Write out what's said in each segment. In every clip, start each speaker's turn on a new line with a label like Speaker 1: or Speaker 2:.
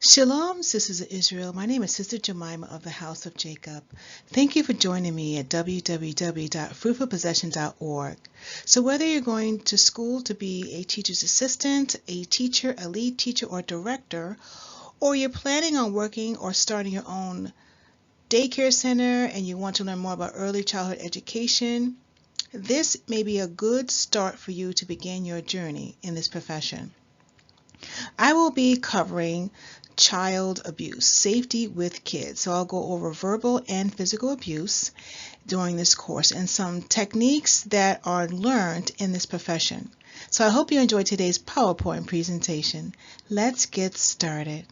Speaker 1: Shalom, sisters of Israel. My name is Sister Jemima of the House of Jacob. Thank you for joining me at www.fruitfulpossession.org. So, whether you're going to school to be a teacher's assistant, a teacher, a lead teacher, or director, or you're planning on working or starting your own daycare center and you want to learn more about early childhood education, this may be a good start for you to begin your journey in this profession. I will be covering child abuse, safety with kids. So I'll go over verbal and physical abuse during this course and some techniques that are learned in this profession. So I hope you enjoyed today's PowerPoint presentation. Let's get started.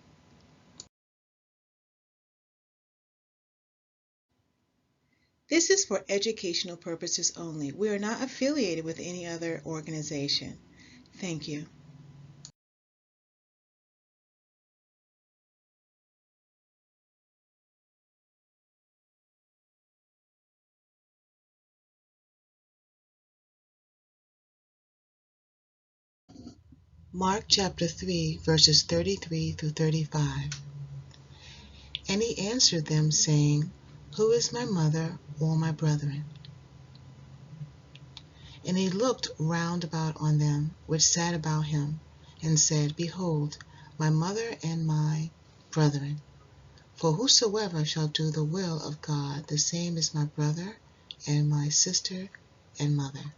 Speaker 1: This is for educational purposes only. We are not affiliated with any other organization. Thank you. Mark chapter 3, verses 33 through 35. And he answered them, saying, Who is my mother or my brethren? And he looked round about on them which sat about him, and said, Behold, my mother and my brethren. For whosoever shall do the will of God, the same is my brother, and my sister, and mother.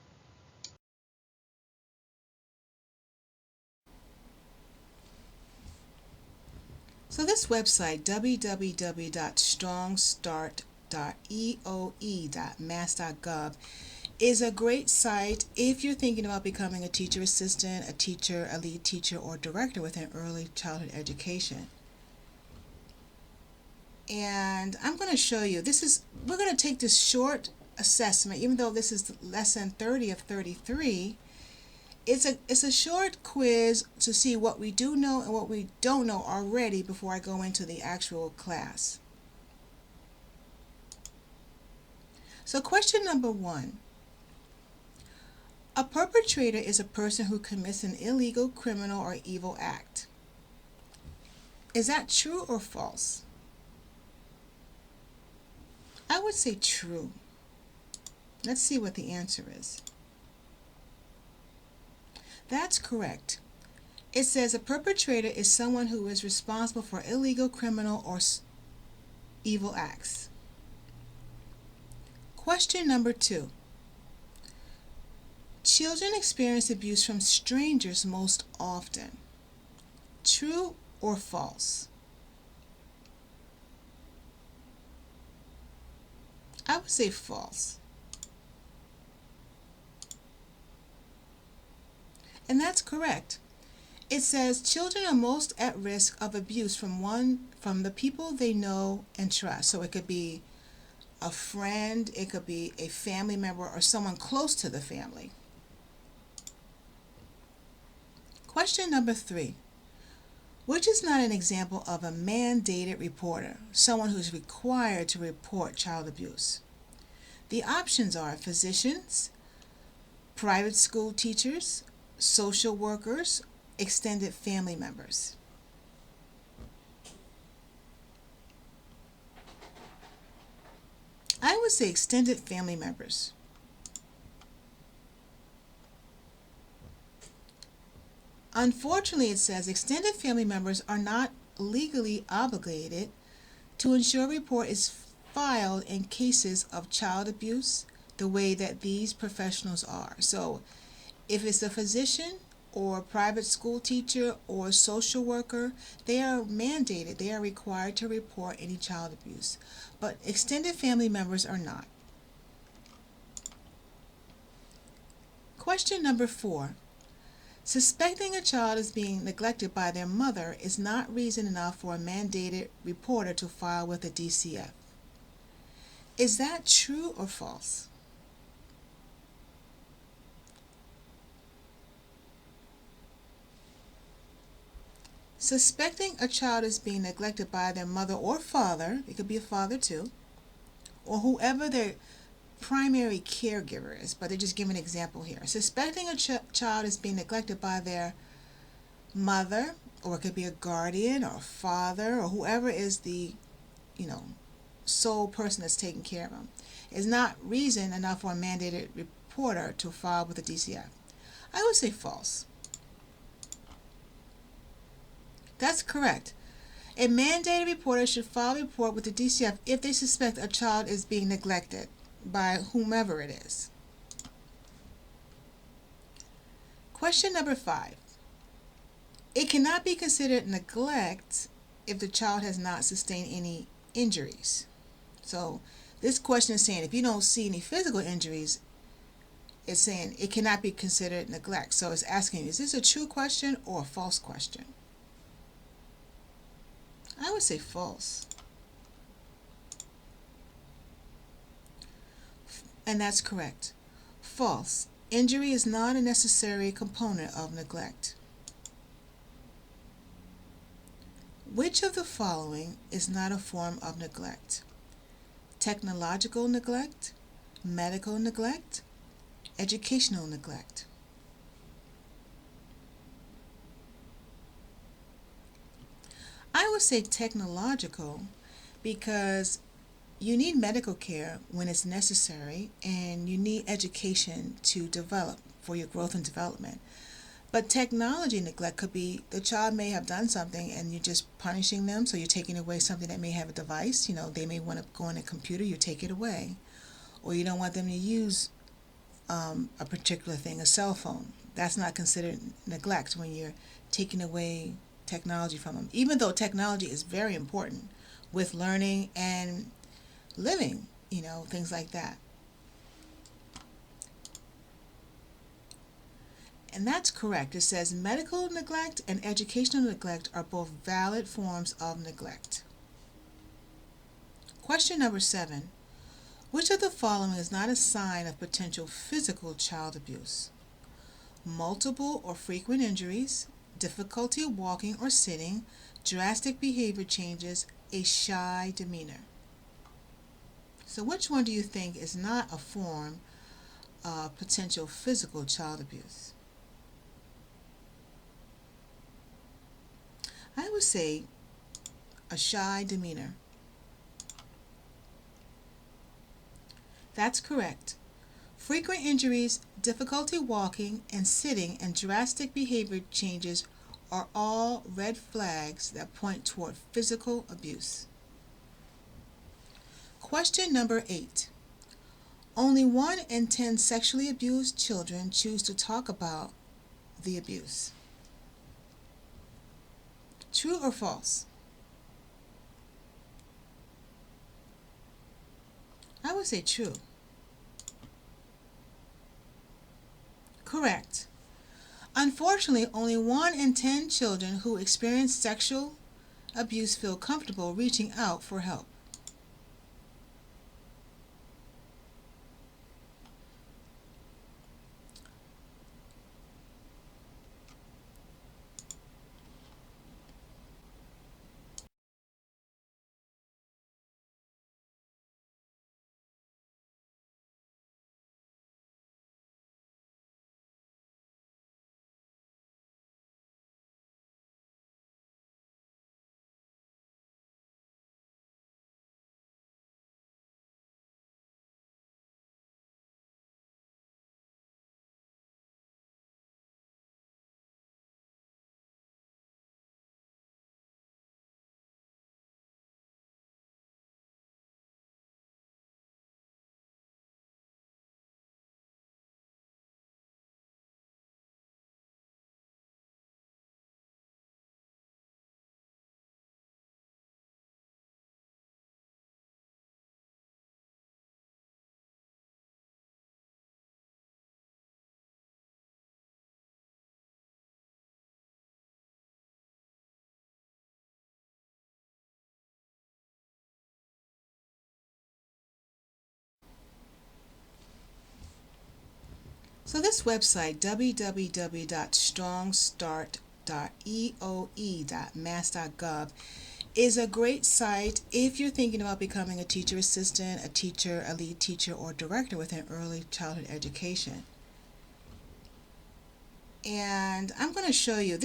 Speaker 1: So this website, www.strongstart.eoe.mass.gov, is a great site if you're thinking about becoming a teacher assistant, a teacher, a lead teacher, or director within early childhood education. And I'm going to show you, we're going to take this short assessment, even though this is lesson 30 of 33. It's a short quiz to see what we do know and what we don't know already before I go into the actual class. So question number 1. A perpetrator is a person who commits an illegal, criminal, or evil act. Is that true or false? I would say true. Let's see what the answer is. That's correct. It says a perpetrator is someone who is responsible for illegal, criminal, or evil acts. Question number 2. Children experience abuse from strangers most often. True or false? I would say false. And that's correct. It says children are most at risk of abuse from the people they know and trust. So it could be a friend, it could be a family member, or someone close to the family. Question number 3. Which is not an example of a mandated reporter, someone who's required to report child abuse? The options are physicians, private school teachers, social workers, extended family members. I would say extended family members. Unfortunately, it says extended family members are not legally obligated to ensure a report is filed in cases of child abuse the way that these professionals are. So if it's a physician or a private school teacher or a social worker, they are mandated, they are required to report any child abuse. But extended family members are not. Question number 4. Suspecting a child is being neglected by their mother is not reason enough for a mandated reporter to file with the DCF. Is that true or false? Suspecting a child is being neglected by their mother or father, it could be a father too, or whoever their primary caregiver is, but they're just giving an example here. Suspecting a child is being neglected by their mother, or it could be a guardian or a father or whoever is the, you know, sole person that's taking care of them, is not reason enough for a mandated reporter to file with the DCF. I would say false. That's correct. A mandated reporter should file a report with the DCF if they suspect a child is being neglected by whomever it is. Question number 5. It cannot be considered neglect if the child has not sustained any injuries. So this question is saying if you don't see any physical injuries, it's saying it cannot be considered neglect. So it's asking you, is this a true question or a false question? I would say false. And that's correct. False. Injury is not a necessary component of neglect. Which of the following is not a form of neglect? Technological neglect, medical neglect, educational neglect. I would say technological because you need medical care when it's necessary and you need education to develop for your growth and development. But technology neglect could be the child may have done something and you're just punishing them, so you're taking away something that may have a device. You know, they may want to go on a computer, you take it away. Or you don't want them to use a particular thing, a cell phone. That's not considered neglect when you're taking away technology from them, even though technology is very important with learning and living, you know, things like that. And that's correct. It says medical neglect and educational neglect are both valid forms of neglect. Question number 7. Which of the following is not a sign of potential physical child abuse? Multiple or frequent injuries, difficulty walking or sitting, drastic behavior changes, a shy demeanor. So which one do you think is not a form of potential physical child abuse? I would say a shy demeanor. That's correct. Frequent injuries, difficulty walking and sitting, and drastic behavior changes are all red flags that point toward physical abuse. Question number 8. Only 1 in 10 sexually abused children choose to talk about the abuse. True or false? I would say true. Correct. Unfortunately, only 1 in 10 children who experience sexual abuse feel comfortable reaching out for help. So this website, www.strongstart.eoe.mass.gov, is a great site if you're thinking about becoming a teacher assistant, a teacher, a lead teacher, or director within early childhood education. And I'm going to show you,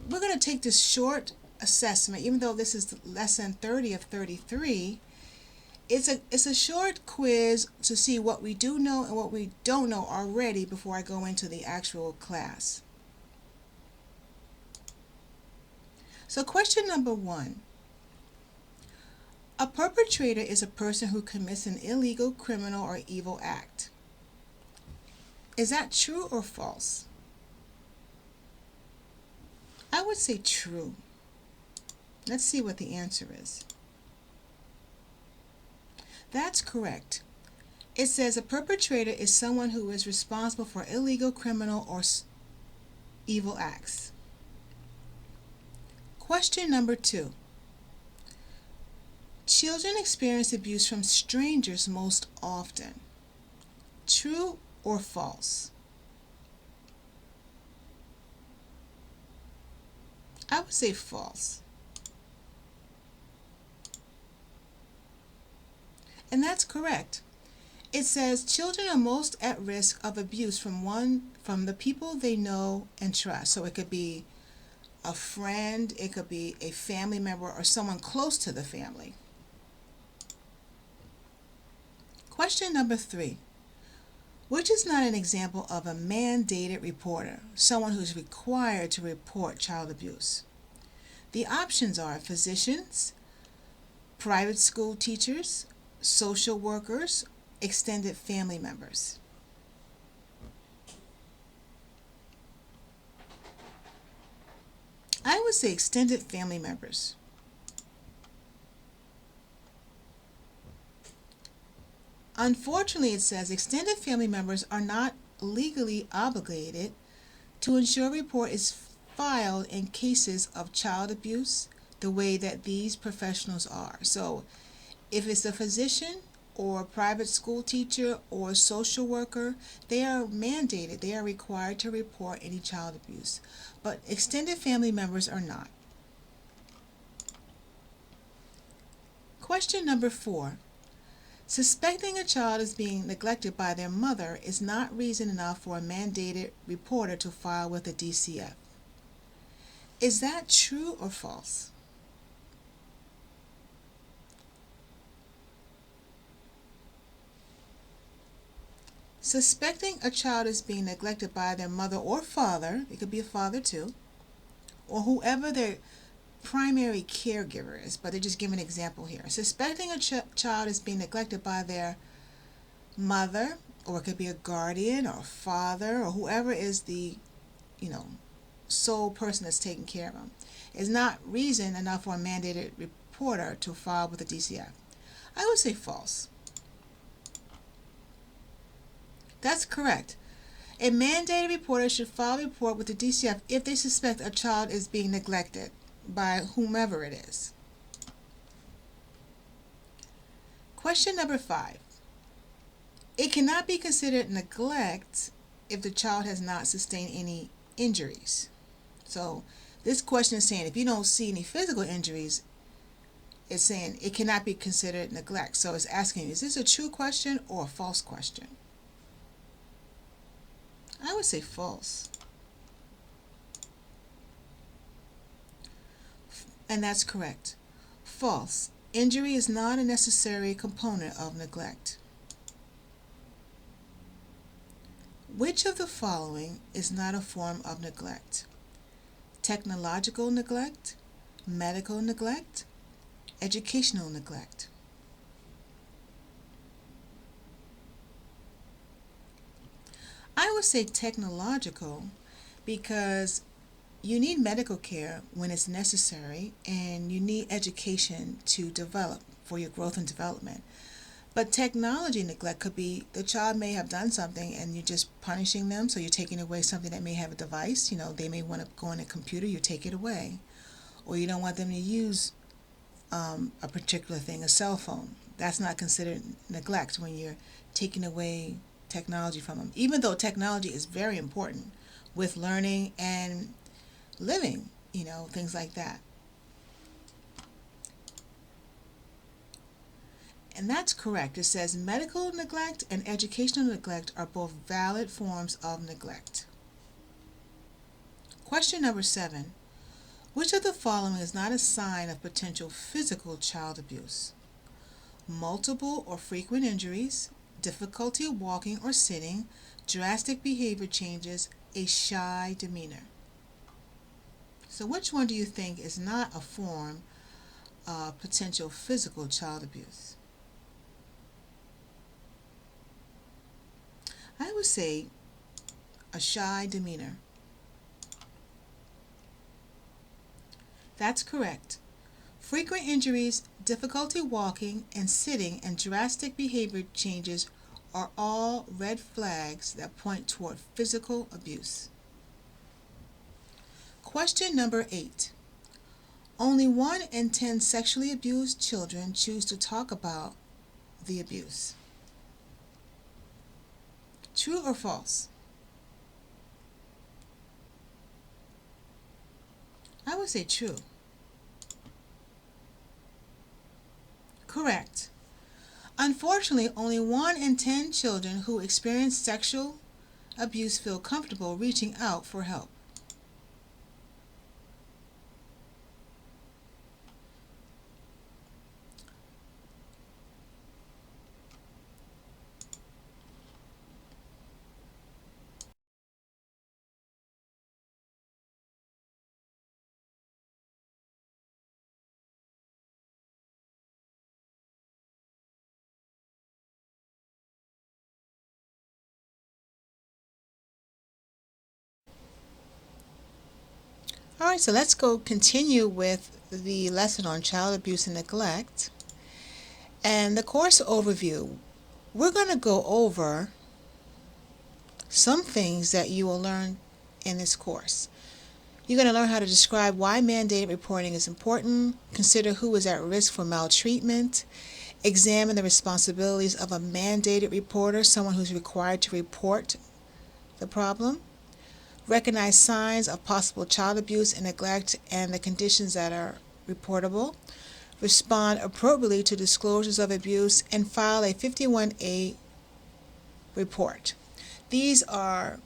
Speaker 1: we're going to take this short assessment, even though this is lesson 30 of 33. It's a short quiz to see what we do know and what we don't know already before I go into the actual class. So question number 1. A perpetrator is a person who commits an illegal, criminal, or evil act. Is that true or false? I would say true. Let's see what the answer is. That's correct. It says a perpetrator is someone who is responsible for illegal, criminal, or evil acts. Question number 2. Children experience abuse from strangers most often. True or false? I would say false. And that's correct. It says children are most at risk of abuse from the people they know and trust. So it could be a friend, it could be a family member, or someone close to the family. Question number 3. Which is not an example of a mandated reporter, someone who's required to report child abuse? The options are physicians, private school teachers, social workers, extended family members. I would say extended family members. Unfortunately, it says extended family members are not legally obligated to ensure a report is filed in cases of child abuse the way that these professionals are. So if it's a physician or a private school teacher or a social worker, they are mandated, they are required to report any child abuse. But extended family members are not. Question number 4. Suspecting a child is being neglected by their mother is not reason enough for a mandated reporter to file with the DCF. Is that true or false? Suspecting a child is being neglected by their mother or father, it could be a father too, or whoever their primary caregiver is, but they're just giving an example here. Suspecting a child is being neglected by their mother, or it could be a guardian or father or whoever is the, sole person that's taking care of them, is not reason enough for a mandated reporter to file with the DCF. I would say false. That's correct. A mandated reporter should file a report with the DCF if they suspect a child is being neglected by whomever it is. Question number 5. It cannot be considered neglect if the child has not sustained any injuries. So this question is saying if you don't see any physical injuries, it's saying it cannot be considered neglect. So it's asking, is this a true question or a false question? I would say false. And that's correct. False. Injury is not a necessary component of neglect. Which of the following is not a form of neglect? Technological neglect, medical neglect, educational neglect. I would say technological because you need medical care when it's necessary and you need education to develop for your growth and development. But technology neglect could be the child may have done something and you're just punishing them, so you're taking away something that may have a device. They may want to go on a computer, you take it away. Or you don't want them to use a particular thing, a cell phone. That's not considered neglect when you're taking away technology from them, even though technology is very important with learning and living, things like that. And that's correct. It says medical neglect and educational neglect are both valid forms of neglect. Question number 7. Which of the following is not a sign of potential physical child abuse? Multiple or frequent injuries, difficulty walking or sitting, drastic behavior changes, a shy demeanor. So which one do you think is not a form of potential physical child abuse? I would say a shy demeanor. That's correct. Frequent injuries, difficulty walking and sitting, and drastic behavior changes are all red flags that point toward physical abuse. Question number 8. Only 1 in 10 sexually abused children choose to talk about the abuse. True or false? I would say true. Correct. Unfortunately, only 1 in 10 children who experience sexual abuse feel comfortable reaching out for help. All right, so let's go continue with the lesson on child abuse and neglect. And the course overview, we're going to go over some things that you will learn in this course. You're going to learn how to describe why mandated reporting is important, consider who is at risk for maltreatment, examine the responsibilities of a mandated reporter, someone who's required to report the problem, recognize signs of possible child abuse and neglect and the conditions that are reportable, respond appropriately to disclosures of abuse, and file a 51A report. These are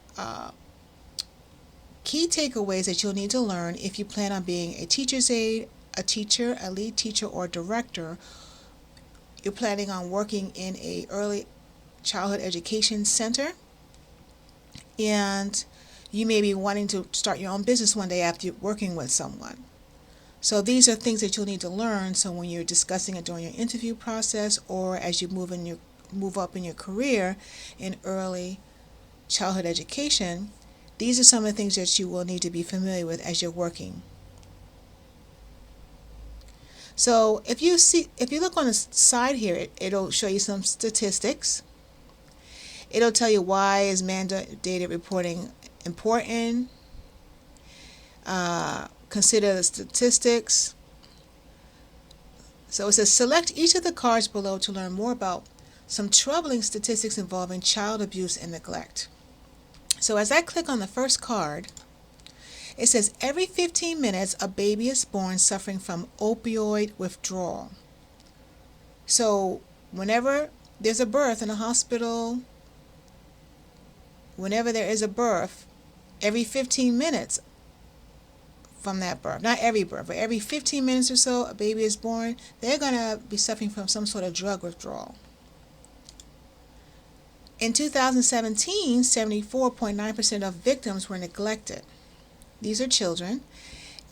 Speaker 1: key takeaways that you'll need to learn if you plan on being a teacher's aide, a teacher, a lead teacher, or director. You're planning on working in a early childhood education center, and you may be wanting to start your own business one day after you're working with someone. So these are things that you'll need to learn, so when you're discussing it during your interview process or as you move up in your career in early childhood education, these are some of the things that you will need to be familiar with as you're working. So if you look on the side here, it'll show you some statistics. It'll tell you why is mandated reporting important. Consider the statistics. So it says select each of the cards below to learn more about some troubling statistics involving child abuse and neglect. So as I click on the first card, it says every 15 minutes a baby is born suffering from opioid withdrawal. So whenever there's a birth in a hospital, whenever there is a birth, every 15 minutes from that birth, not every birth, but every 15 minutes or so a baby is born, they're going to be suffering from some sort of drug withdrawal. In 2017, 74.9% of victims were neglected. These are children.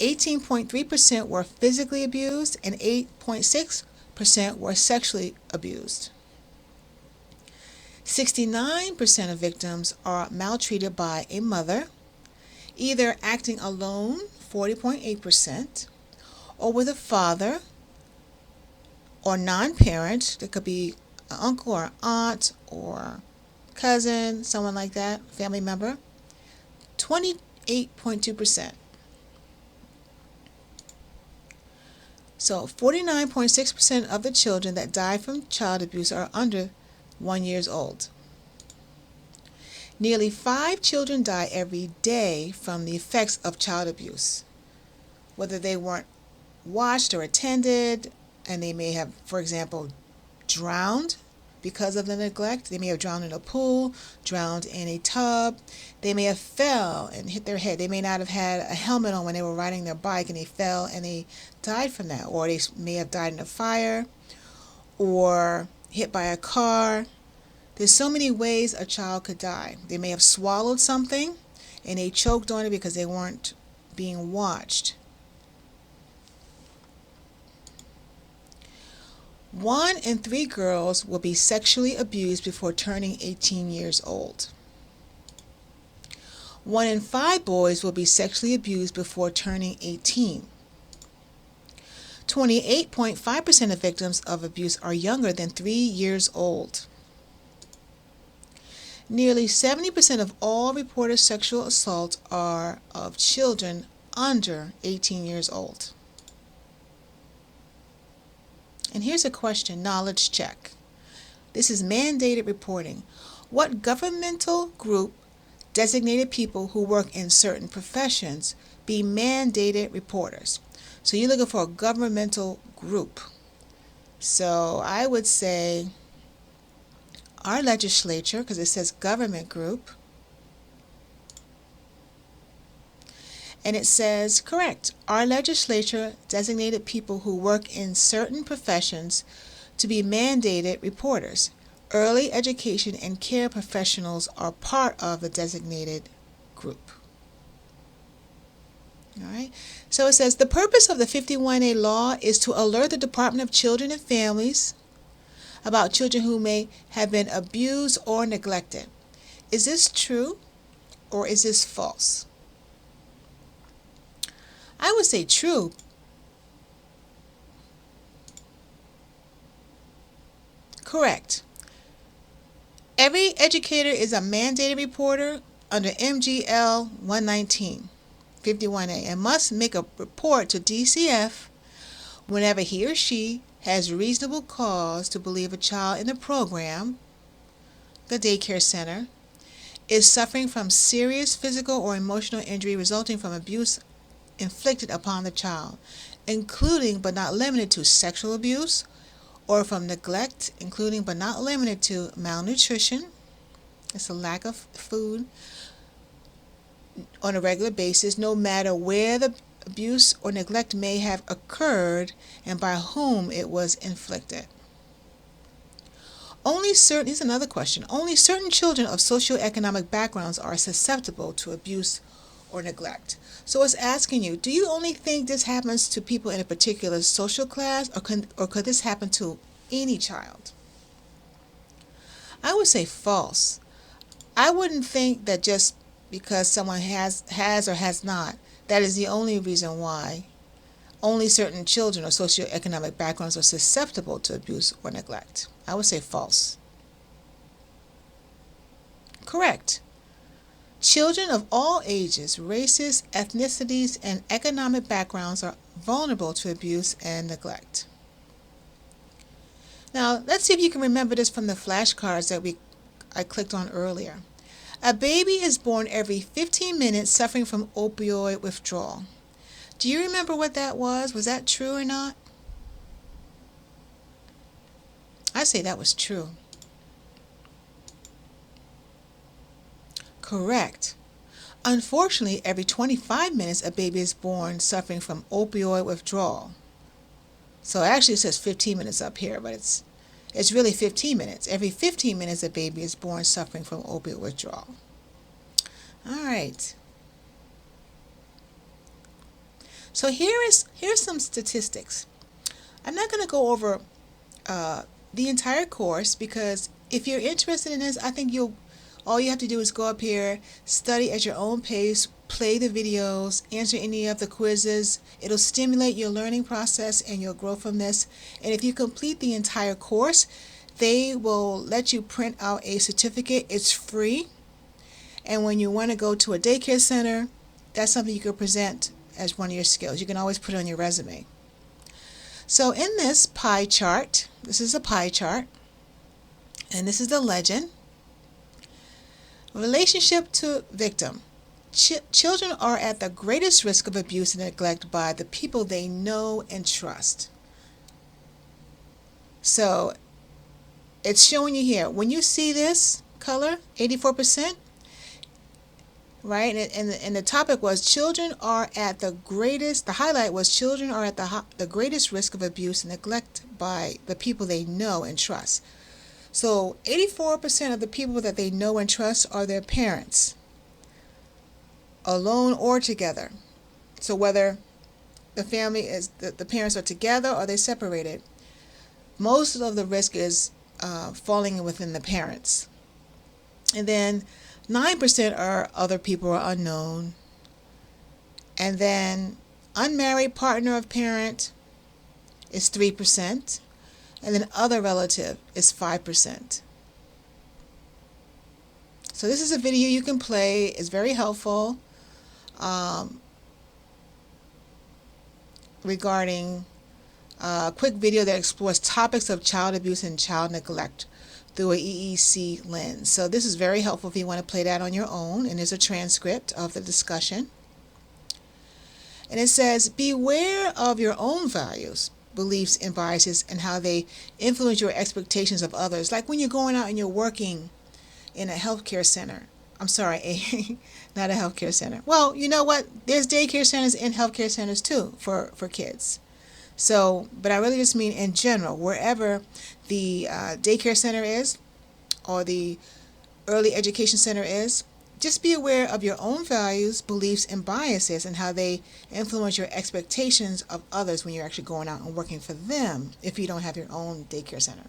Speaker 1: 18.3% were physically abused and 8.6% were sexually abused. 69% of victims are maltreated by a mother, either acting alone, 40.8%, or with a father or non-parent. That could be an uncle or aunt or cousin, someone like that, family member, 28.2%. So 49.6% of the children that die from child abuse are under 1 year old. Nearly 5 children die every day from the effects of child abuse, whether they weren't watched or attended, and they may have, for example, drowned because of the neglect. They may have drowned in a pool, drowned in a tub. They may have fell and hit their head. They may not have had a helmet on when they were riding their bike and they fell and they died from that. Or they may have died in a fire or hit by a car. There's so many ways a child could die. They may have swallowed something and they choked on it because they weren't being watched. 1 in 3 girls will be sexually abused before turning 18 years old. 1 in 5 boys will be sexually abused before turning 18. 28.5% of victims of abuse are younger than 3 years old. Nearly 70% of all reported sexual assaults are of children under 18 years old. And here's a question, knowledge check. This is mandated reporting. What governmental group designated people who work in certain professions be mandated reporters? So you're looking for a governmental group. So I would say our legislature, because it says government group. And it says, correct, our legislature designated people who work in certain professions to be mandated reporters. Early education and care professionals are part of the designated group. All right. So it says, the purpose of the 51A law is to alert the Department of Children and Families about children who may have been abused or neglected. Is this true or is this false? I would say true. Correct. Every educator is a mandated reporter under MGL 119, 51A, and must make a report to DCF whenever he or she has reasonable cause to believe a child in the program, the daycare center, is suffering from serious physical or emotional injury resulting from abuse inflicted upon the child, including but not limited to sexual abuse, or from neglect, including but not limited to malnutrition, it's a lack of food on a regular basis, no matter where the abuse or neglect may have occurred and by whom it was inflicted. Here's another question. Only certain children of socioeconomic backgrounds are susceptible to abuse or neglect. So it's asking you, do you only think this happens to people in a particular social class, or could this happen to any child? I would say false. I wouldn't think that just because someone has or has not, that is the only reason why only certain children of socioeconomic backgrounds are susceptible to abuse or neglect. I would say false. Correct. Children of all ages, races, ethnicities, and economic backgrounds are vulnerable to abuse and neglect. Now, let's see if you can remember this from the flashcards that I clicked on earlier. A baby is born every 15 minutes suffering from opioid withdrawal. Do you remember what that was? Was that true or not? I say that was true. Correct. Unfortunately, every 25 minutes a baby is born suffering from opioid withdrawal. So actually it says 15 minutes up here, but it's really 15 minutes. Every 15 minutes a baby is born suffering from opioid withdrawal. All right. So here's some statistics. I'm not going to go over the entire course, because if you're interested in this, I think all you have to do is go up here, study at your own pace, play the videos, answer any of the quizzes. It'll stimulate your learning process and you'll grow from this. And if you complete the entire course, they will let you print out a certificate. It's free. And when you want to go to a daycare center, that's something you can present as one of your skills. You can always put it on your resume. So in this pie chart, this is a pie chart, and this is the legend. Relationship to victim. Children are at the greatest risk of abuse and neglect by the people they know and trust. So it's showing you here. When you see this color, 84%, right? And the topic was children are at the greatest, the highlight was children are at the greatest risk of abuse and neglect by the people they know and trust. So 84% of the people that they know and trust are their parents, alone or together. So whether the family is, the parents are together or they're separated, most of the risk is falling within the parents. And then 9% are other people or unknown. And then unmarried partner of parent is 3%. And then other relative is 5%. So this is a video you can play. It's very helpful regarding a quick video that explores topics of child abuse and child neglect through a EEC lens. So this is very helpful if you want to play that on your own, and there's a transcript of the discussion. And it says, beware of your own values, beliefs, and biases and how they influence your expectations of others. Like when you're going out and you're working in a healthcare center. I'm sorry, not a healthcare center. Well, you know what? There's daycare centers and healthcare centers too for kids. So, but I really just mean in general, wherever the daycare center is or the early education center is, just be aware of your own values, beliefs, and biases and how they influence your expectations of others when you're actually going out and working for them if you don't have your own daycare center.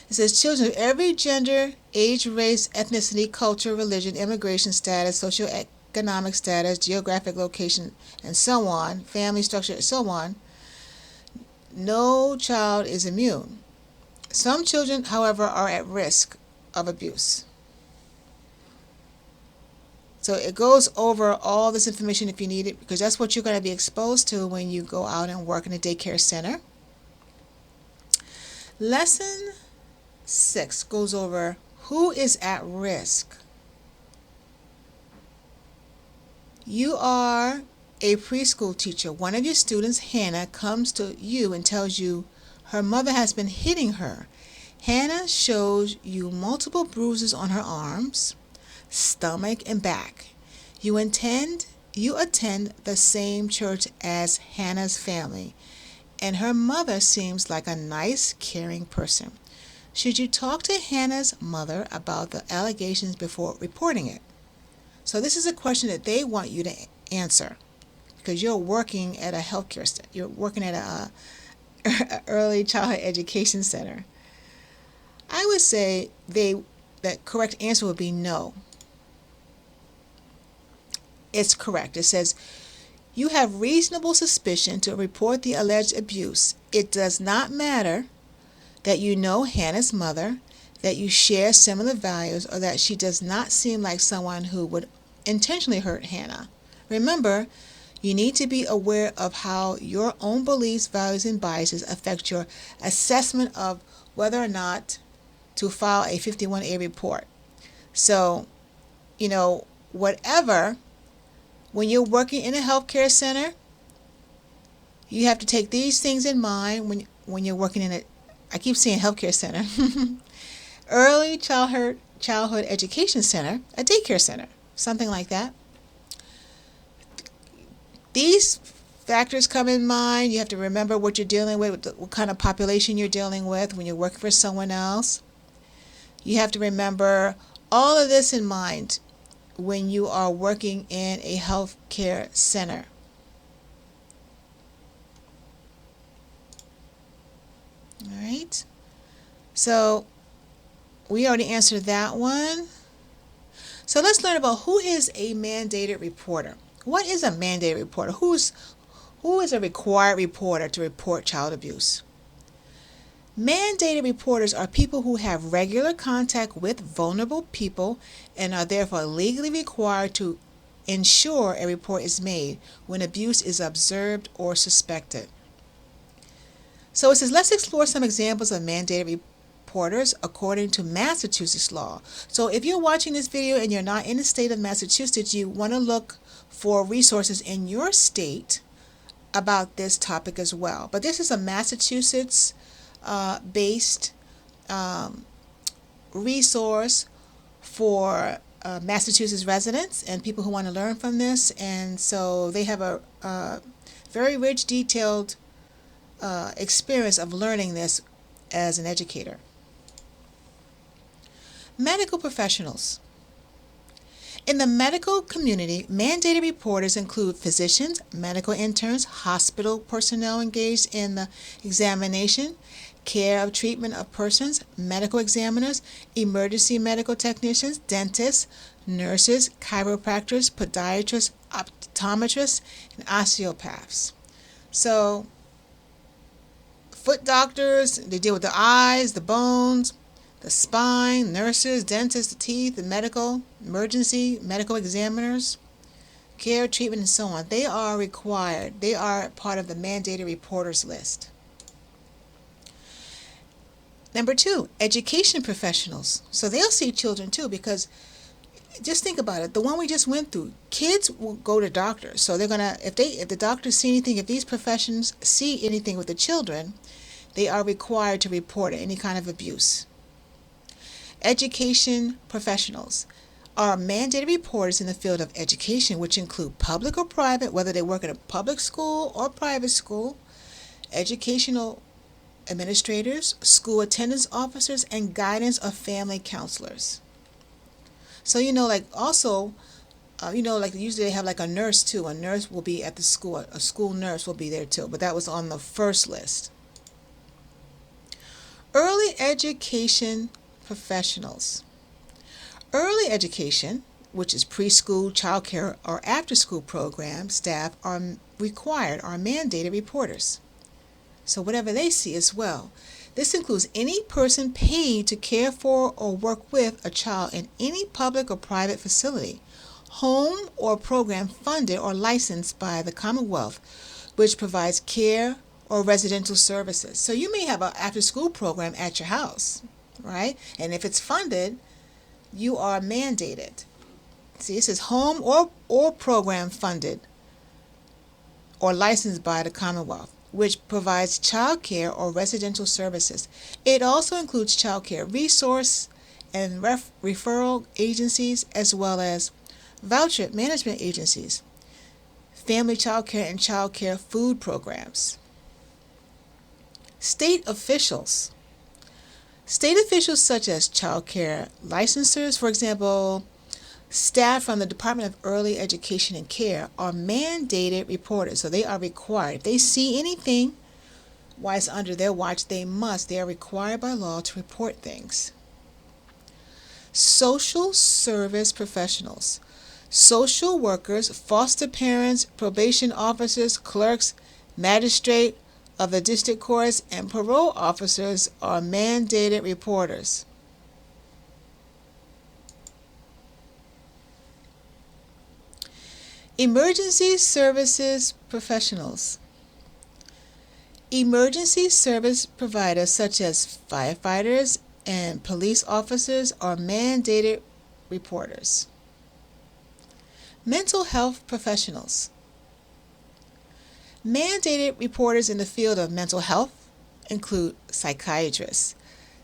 Speaker 1: It says children of every gender, age, race, ethnicity, culture, religion, immigration status, socioeconomic status, geographic location, and so on, family structure, and so on. No child is immune. Some children, however, are at risk of abuse. So it goes over all this information if you need it, because that's what you're going to be exposed to when you go out and work in a daycare center. Lesson 6 goes over who is at risk. You are a preschool teacher. One of your students, Hannah, comes to you and tells you her mother has been hitting her. Hannah shows you multiple bruises on her arms, stomach, and back. You attend the same church as Hannah's family, and her mother seems like a nice, caring person. Should you talk to Hannah's mother about the allegations before reporting it? So this is a question that they want you to answer because you're working at a healthcare center. You're working at a early childhood education center. I would say the correct answer would be no. It's correct. It says, you have reasonable suspicion to report the alleged abuse. It does not matter that you know Hannah's mother, that you share similar values, or that she does not seem like someone who would intentionally hurt Hannah. Remember, you need to be aware of how your own beliefs, values, and biases affect your assessment of whether or not to file a 51A report. So, whatever, when you're working in a healthcare center, you have to take these things in mind when you're working in I keep saying healthcare center, early childhood education center, a daycare center, something like that. These factors come in mind. You have to remember what you're dealing with, what kind of population you're dealing with when you're working for someone else. You have to remember all of this in mind when you are working in a healthcare center. All right. So we already answered that one. So let's learn about who is a mandated reporter. What is a mandated reporter? Who is a required reporter to report child abuse? Mandated reporters are people who have regular contact with vulnerable people and are therefore legally required to ensure a report is made when abuse is observed or suspected. So it says, let's explore some examples of mandated reporters according to Massachusetts law. So if you're watching this video and you're not in the state of Massachusetts, you want to look for resources in your state about this topic as well. But this is a Massachusetts based um, resource for Massachusetts residents and people who want to learn from this. And so they have a very rich, detailed experience of learning this as an educator. Medical professionals. In the medical community, mandated reporters include physicians, medical interns, hospital personnel engaged in the examination, care of treatment of persons, medical examiners, emergency medical technicians, dentists, nurses, chiropractors, podiatrists, optometrists, and osteopaths. So, foot doctors, they deal with the eyes, the bones, the spine, nurses, dentists, the teeth, the medical, emergency, medical examiners, care, treatment, and so on. They are required. They are part of the mandated reporters list. Number 2, education professionals. So they'll see children too, because just think about it. The one we just went through, kids will go to doctors. So they're gonna, if the doctors see anything, if these professions see anything with the children, they are required to report any kind of abuse. Education professionals are mandated reporters in the field of education, which include public or private, whether they work at a public school or private school, educational administrators, school attendance officers, and guidance or family counselors. So, like also, like usually they have like a nurse too. A nurse will be at the school, a school nurse will be there too, but that was on the first list. Early education professionals. Early education, which is preschool, childcare, or after-school program staff, are mandated reporters. So whatever they see as well. This includes any person paid to care for or work with a child in any public or private facility, home or program funded or licensed by the Commonwealth, which provides care or residential services. So you may have an after-school program at your house, right? And if it's funded, you are mandated. See, it says home or program funded or licensed by the Commonwealth, which provides child care or residential services. It also includes child care resource and referral agencies, as well as voucher management agencies, family child care and child care food programs. State officials. State officials such as child care licensors, for example, staff from the Department of Early Education and Care, are mandated reporters. So they are required. If they see anything while it's under their watch, they are required by law to report things. Social service professionals. Social workers, foster parents, probation officers, clerks, magistrate of the district courts, and parole officers are mandated reporters. Emergency services professionals. Emergency service providers such as firefighters and police officers are mandated reporters. Mental health professionals. Mandated reporters in the field of mental health include psychiatrists,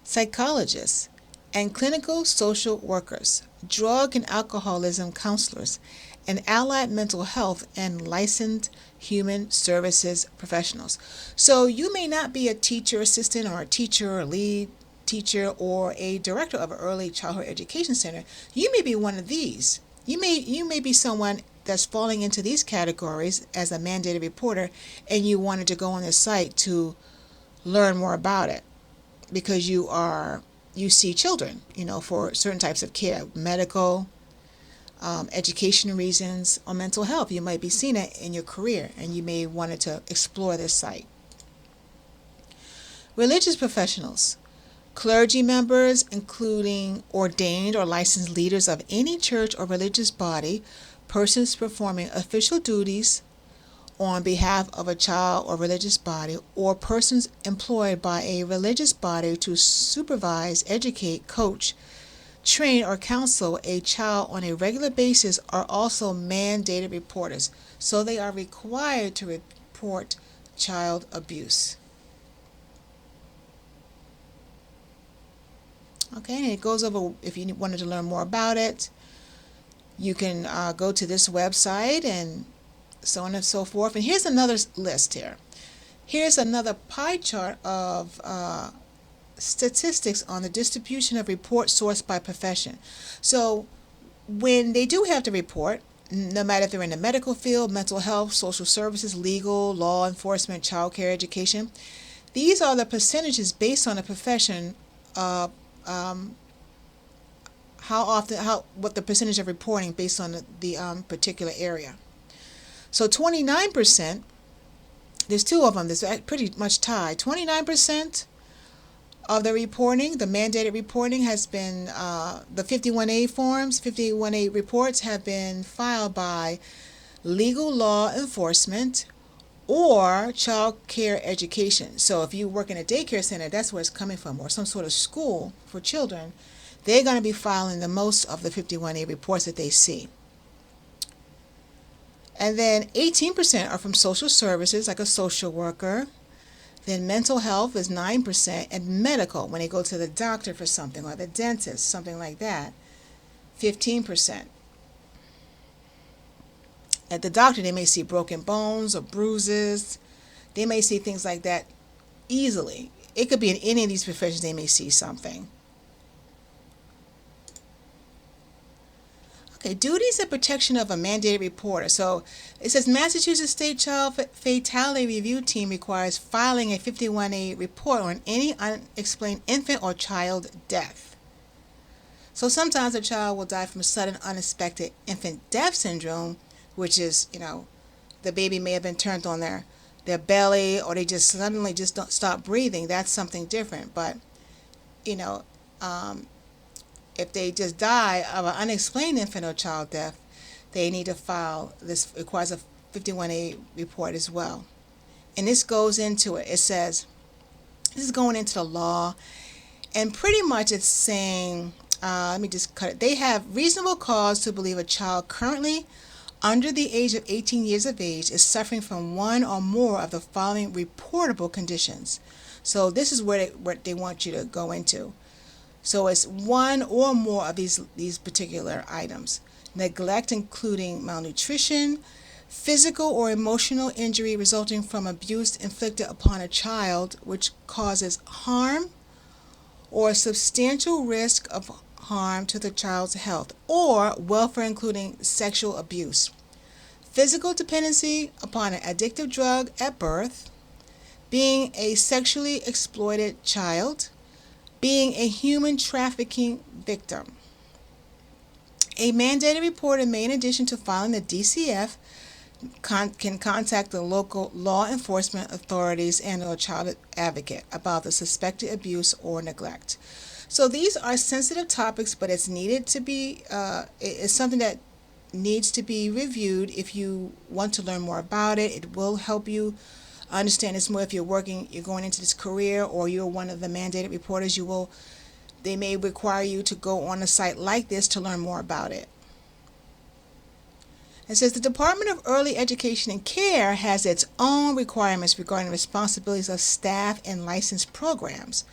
Speaker 1: psychologists, and clinical social workers, drug and alcoholism counselors, and allied mental health and licensed human services professionals. So you may not be a teacher assistant or a teacher or lead teacher or a director of an early childhood education center. You may be one of these. You may be someone that's falling into these categories as a mandated reporter, and you wanted to go on this site to learn more about it because you see children, for certain types of care, medical, education reasons, or mental health. You might be seeing it in your career, and you may wanted to explore this site. Religious professionals. Clergy members, including ordained or licensed leaders of any church or religious body, persons performing official duties on behalf of a child or religious body, or persons employed by a religious body to supervise, educate, coach, train, or counsel a child on a regular basis are also mandated reporters. So they are required to report child abuse. Okay, and it goes over, if you wanted to learn more about it, you can go to this website and so on and so forth. And here's another list here. Here's another pie chart of statistics on the distribution of reports sourced by profession. So when they do have to report, no matter if they're in the medical field, mental health, social services, legal, law enforcement, child care, education, these are the percentages based on the profession, what the percentage of reporting based on the particular area. So 29%, there's two of them, there's pretty much tied. 29% of the reporting, the mandated reporting, has been, the 51A forms, 51A reports have been filed by legal law enforcement or child care education. So if you work in a daycare center, that's where it's coming from, or some sort of school for children, they're going to be filing the most of the 51A reports that they see. And then 18% are from social services, like a social worker. Then mental health is 9%, and medical, when they go to the doctor for something, or the dentist, something like that, 15%. At the doctor, they may see broken bones or bruises. They may see things like that easily. It could be in any of these professions they may see something. Okay, duties and protection of a mandated reporter. So it says Massachusetts State Child Fatality Review Team requires filing a 51A report on any unexplained infant or child death. So sometimes a child will die from sudden unexpected infant death syndrome, which is, the baby may have been turned on their belly, or they just suddenly just don't stop breathing. That's something different. But, if they just die of an unexplained infant or child death, they need to file this, requires a 51A report as well. And this goes into it. It says, this is going into the law, and pretty much it's saying, let me just cut it. They have reasonable cause to believe a child currently under the age of 18 years of age is suffering from one or more of the following reportable conditions. So this is what they want you to go into. So it's one or more of these particular items. Neglect, including malnutrition, physical or emotional injury resulting from abuse inflicted upon a child which causes harm or substantial risk of harm to the child's health, or welfare, including sexual abuse. Physical dependency upon an addictive drug at birth, being a sexually exploited child, being a human trafficking victim. A mandated reporter may, in addition to filing the DCF, can contact the local law enforcement authorities and or child advocate about the suspected abuse or neglect. So these are sensitive topics, but it's needed to be, it's something that needs to be reviewed if you want to learn more about it. It will help you understand this more if you're going into this career, or you're one of the mandated reporters. They may require you to go on a site like this to learn more about it. It says the Department of Early Education and Care has its own requirements regarding the responsibilities of staff and licensed programs.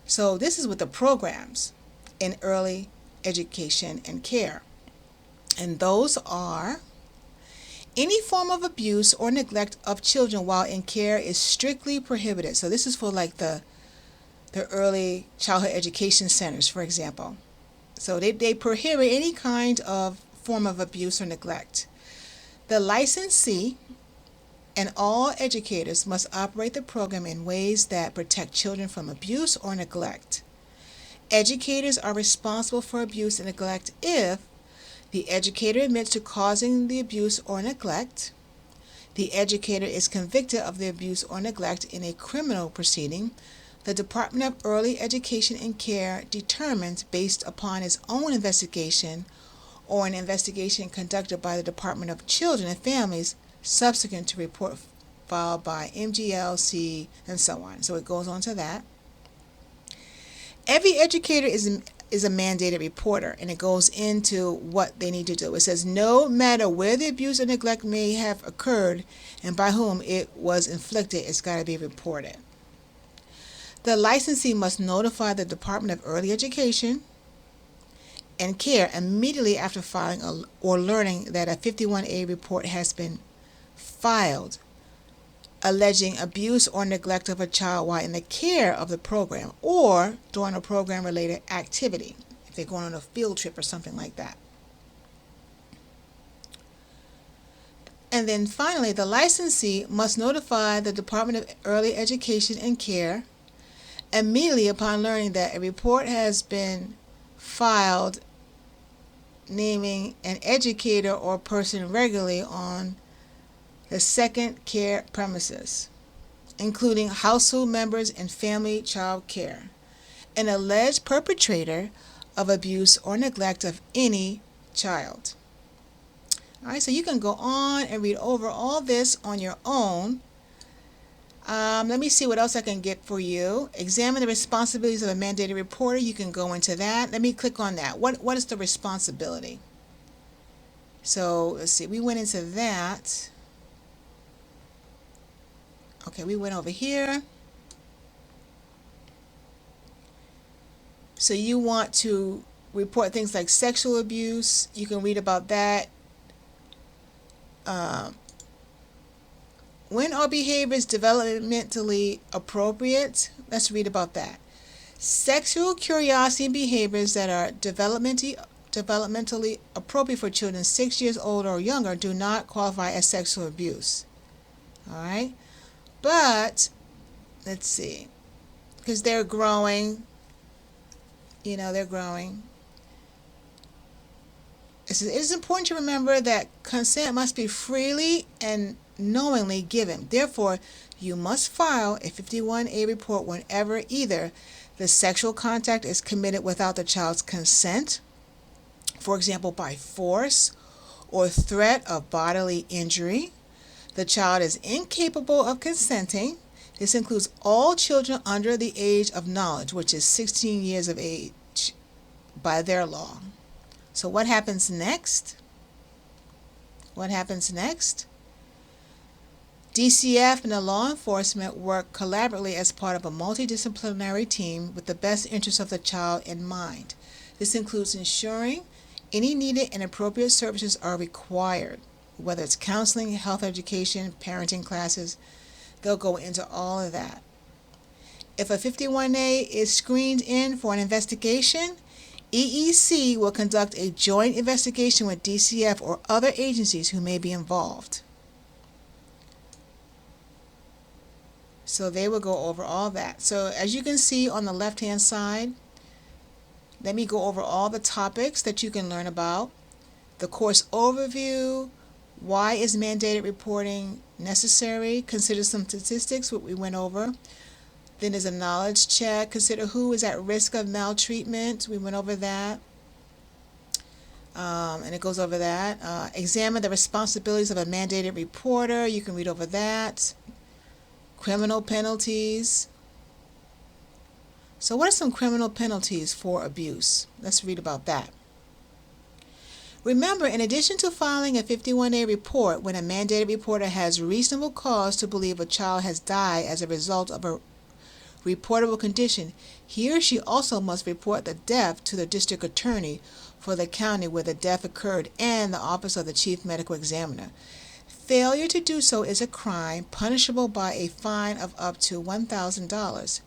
Speaker 1: So this is with the programs in early education and care. And those are: any form of abuse or neglect of children while in care is strictly prohibited. So this is for like the early childhood education centers, for example. So they prohibit any kind of form of abuse or neglect. The licensee and all educators must operate the program in ways that protect children from abuse or neglect. Educators are responsible for abuse and neglect if the educator admits to causing the abuse or neglect, the educator is convicted of the abuse or neglect in a criminal proceeding, the Department of Early Education and Care determines, based upon its own investigation or an investigation conducted by the Department of Children and Families subsequent to report filed by MGLC, and so on. So it goes on to that. Every educator is a mandated reporter, and it goes into what they need to do. It says no matter where the abuse or neglect may have occurred and by whom it was inflicted, it's got to be reported. The licensee must notify the Department of Early Education and Care immediately after filing or learning that a 51A report has been filed alleging abuse or neglect of a child while in the care of the program or during a program-related activity, if they're going on a field trip or something like that. And then finally, the licensee must notify the Department of Early Education and Care immediately upon learning that a report has been filed naming an educator or person regularly on the second care premises, including household members and family child care, an alleged perpetrator of abuse or neglect of any child. All right, so you can go on and read over all this on your own. Let me see what else I can get for you. Examine the responsibilities of a mandated reporter. You can go into that. Let me click on that. What is the responsibility? So let's see. We went into that. Okay, we went over here. So you want to report things like sexual abuse. You can read about that. When are behaviors developmentally appropriate? Let's read about that. Sexual curiosity and behaviors that are developmentally appropriate for children 6 years old or younger do not qualify as sexual abuse. All right? But, let's see, because they're growing, they're growing. It is important to remember that consent must be freely and knowingly given. Therefore, you must file a 51A report whenever either the sexual contact is committed without the child's consent, for example, by force or threat of bodily injury, the child is incapable of consenting. This includes all children under the age of knowledge, which is 16 years of age by their law. So what happens next? What happens next? DCF and the law enforcement work collaboratively as part of a multidisciplinary team with the best interests of the child in mind. This includes ensuring any needed and appropriate services are required, whether it's counseling, health education, parenting classes. They'll go into all of that. If a 51A is screened in for an investigation, EEC will conduct a joint investigation with DCF or other agencies who may be involved. So they will go over all that. So as you can see on the left-hand side, let me go over all the topics that you can learn about. The course overview, why is mandated reporting necessary, consider some statistics, what we went over. Then there's a knowledge check, consider who is at risk of maltreatment, we went over that. And it goes over that. Examine the responsibilities of a mandated reporter, you can read over that. Criminal penalties. So what are some criminal penalties for abuse? Let's read about that. Remember, in addition to filing a 51A report when a mandated reporter has reasonable cause to believe a child has died as a result of a reportable condition, he or she also must report the death to the district attorney for the county where the death occurred and the office of the chief medical examiner. Failure to do so is a crime punishable by a fine of up to $1,000.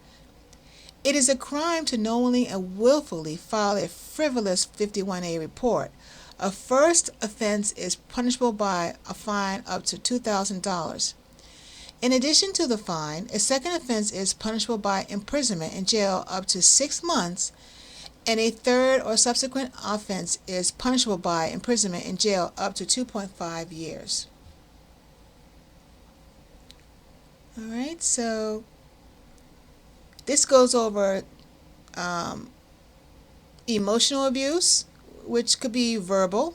Speaker 1: It is a crime to knowingly and willfully file a frivolous 51A report. A first offense is punishable by a fine up to $2,000. In addition to the fine, a second offense is punishable by imprisonment in jail up to 6 months, and a third or subsequent offense is punishable by imprisonment in jail up to 2.5 years. All right, so this goes over emotional abuse, which could be verbal.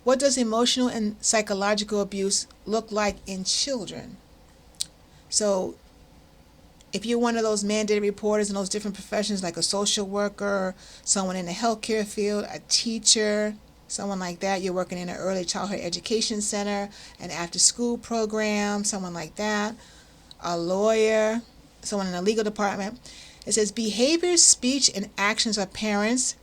Speaker 1: What does emotional and psychological abuse look like in children? So if you're one of those mandated reporters in those different professions like a social worker, someone in the healthcare field, a teacher, someone like that, you're working in an early childhood education center, an after-school program, someone like that, a lawyer, someone in the legal department. It says behaviors, speech, and actions of parents,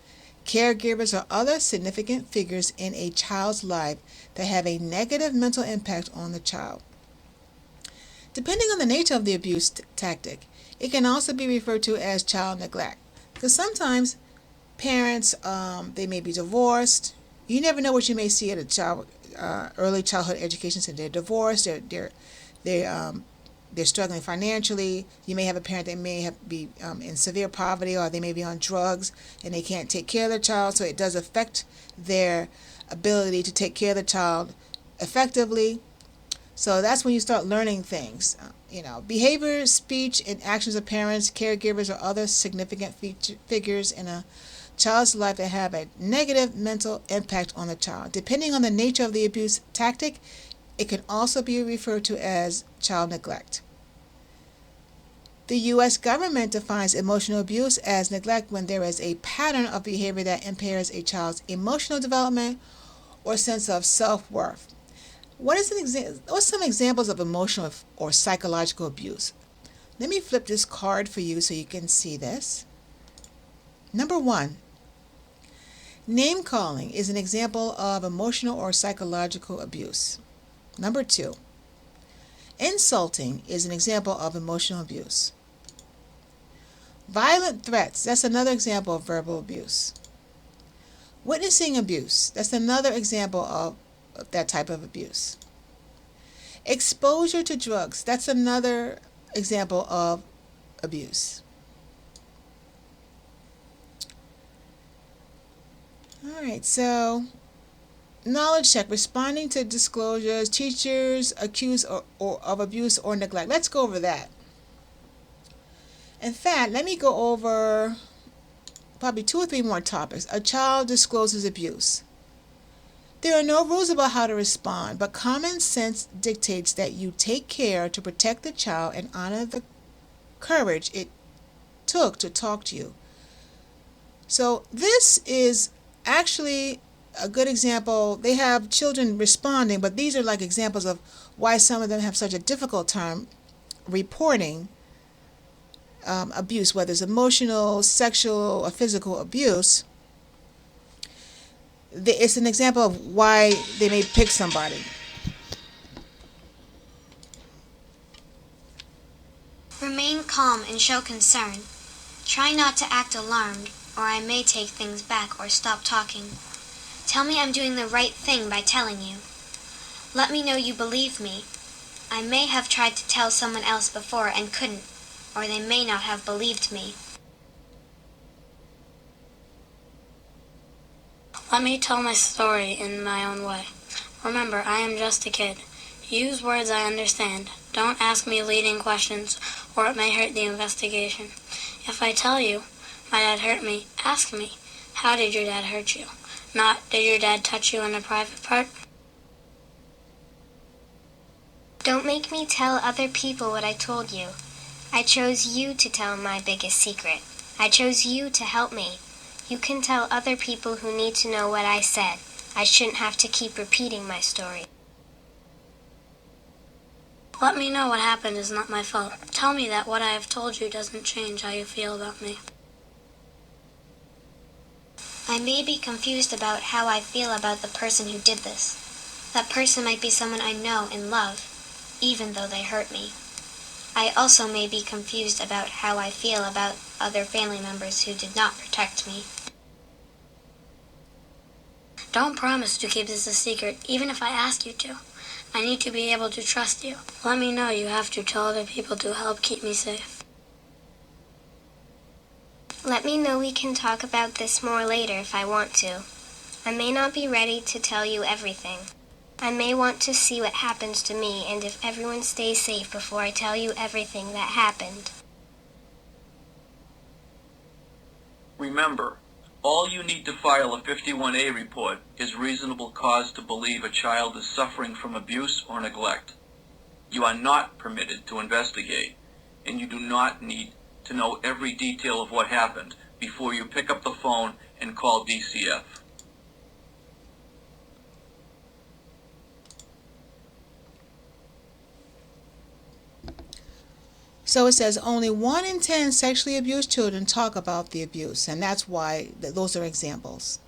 Speaker 1: caregivers, or other significant figures in a child's life that have a negative mental impact on the child. Depending on the nature of the abuse tactic, it can also be referred to as child neglect. Because sometimes parents, they may be divorced. You never know what you may see at a early childhood education center. They're divorced. They're struggling financially. You may have a parent that may be in severe poverty, or they may be on drugs and they can't take care of their child. So it does affect their ability to take care of the child effectively. So that's when you start learning things. Behavior, speech, and actions of parents, caregivers, or other significant figures in a child's life that have a negative mental impact on the child. Depending on the nature of the abuse tactic, it can also be referred to as child neglect. The U.S. government defines emotional abuse as neglect when there is a pattern of behavior that impairs a child's emotional development or sense of self-worth. What's some examples of emotional or psychological abuse? Let me flip this card for you so you can see this. Number 1, name calling is an example of emotional or psychological abuse. Number 2, insulting is an example of emotional abuse. Violent threats, that's another example of verbal abuse. Witnessing abuse, that's another example of that type of abuse. Exposure to drugs, that's another example of abuse. Alright, so knowledge check, responding to disclosures, teachers accused or of abuse or neglect. Let's go over that. In fact, let me go over probably 2 or 3 more topics. A child discloses abuse. There are no rules about how to respond, but common sense dictates that you take care to protect the child and honor the courage it took to talk to you. So this is actually a good example. They have children responding, but these are like examples of why some of them have such a difficult time reporting abuse, whether it's emotional, sexual, or physical abuse. It's an example of why they may pick somebody.
Speaker 2: Remain calm and show concern. Try not to act alarmed, or I may take things back or stop talking. Tell me I'm doing the right thing by telling you. Let me know you believe me. I may have tried to tell someone else before and couldn't, or they may not have believed me.
Speaker 3: Let me tell my story in my own way. Remember, I am just a kid. Use words I understand. Don't ask me leading questions, or it may hurt the investigation. If I tell you, my dad hurt me, ask me, how did your dad hurt you? Not, did your dad touch you in a private part?
Speaker 2: Don't make me tell other people what I told you. I chose you to tell my biggest secret. I chose you to help me. You can tell other people who need to know what I said. I shouldn't have to keep repeating my story.
Speaker 3: Let me know what happened is not my fault. Tell me that what I have told you doesn't change how you feel about me.
Speaker 2: I may be confused about how I feel about the person who did this. That person might be someone I know and love, even though they hurt me. I also may be confused about how I feel about other family members who did not protect me.
Speaker 3: Don't promise to keep this a secret, even if I ask you to. I need to be able to trust you. Let me know you have to tell other people to help keep me safe.
Speaker 2: Let me know we can talk about this more later if I want to. I may not be ready to tell you everything. I may want to see what happens to me and if everyone stays safe before I tell you everything that happened.
Speaker 4: Remember, all you need to file a 51A report is reasonable cause to believe a child is suffering from abuse or neglect. You are not permitted to investigate, and you do not need to know every detail of what happened before you pick up the phone and call DCF.
Speaker 1: So it says only 1 in 10 sexually abused children talk about the abuse, and that's why those are examples.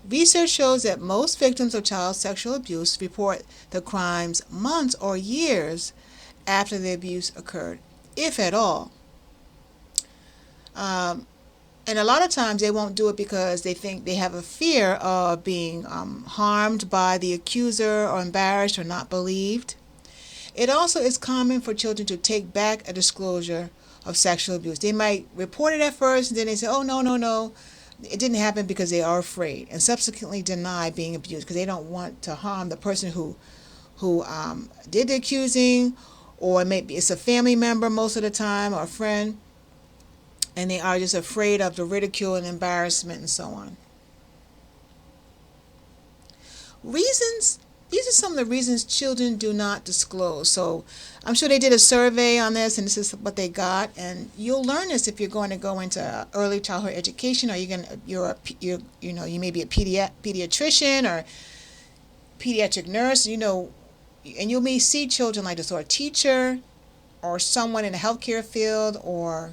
Speaker 1: Research shows that most victims of child sexual abuse report the crimes months or years after the abuse occurred, if at all. And a lot of times they won't do it because they think they have a fear of being harmed by the accuser or embarrassed or not believed. It also is common for children to take back a disclosure of sexual abuse. They might report it at first, and then they say, oh, no, it didn't happen, because they are afraid, and subsequently deny being abused because they don't want to harm the person who did the accusing, or maybe it's a family member most of the time, or a friend, and they are just afraid of the ridicule and embarrassment and so on. Reasons. These are some of the reasons children do not disclose. So I'm sure they did a survey on this, and this is what they got. And you'll learn this if you're going to go into early childhood education, or you may be a pediatrician or pediatric nurse. And you may see children like this, or a teacher, or someone in the healthcare field, or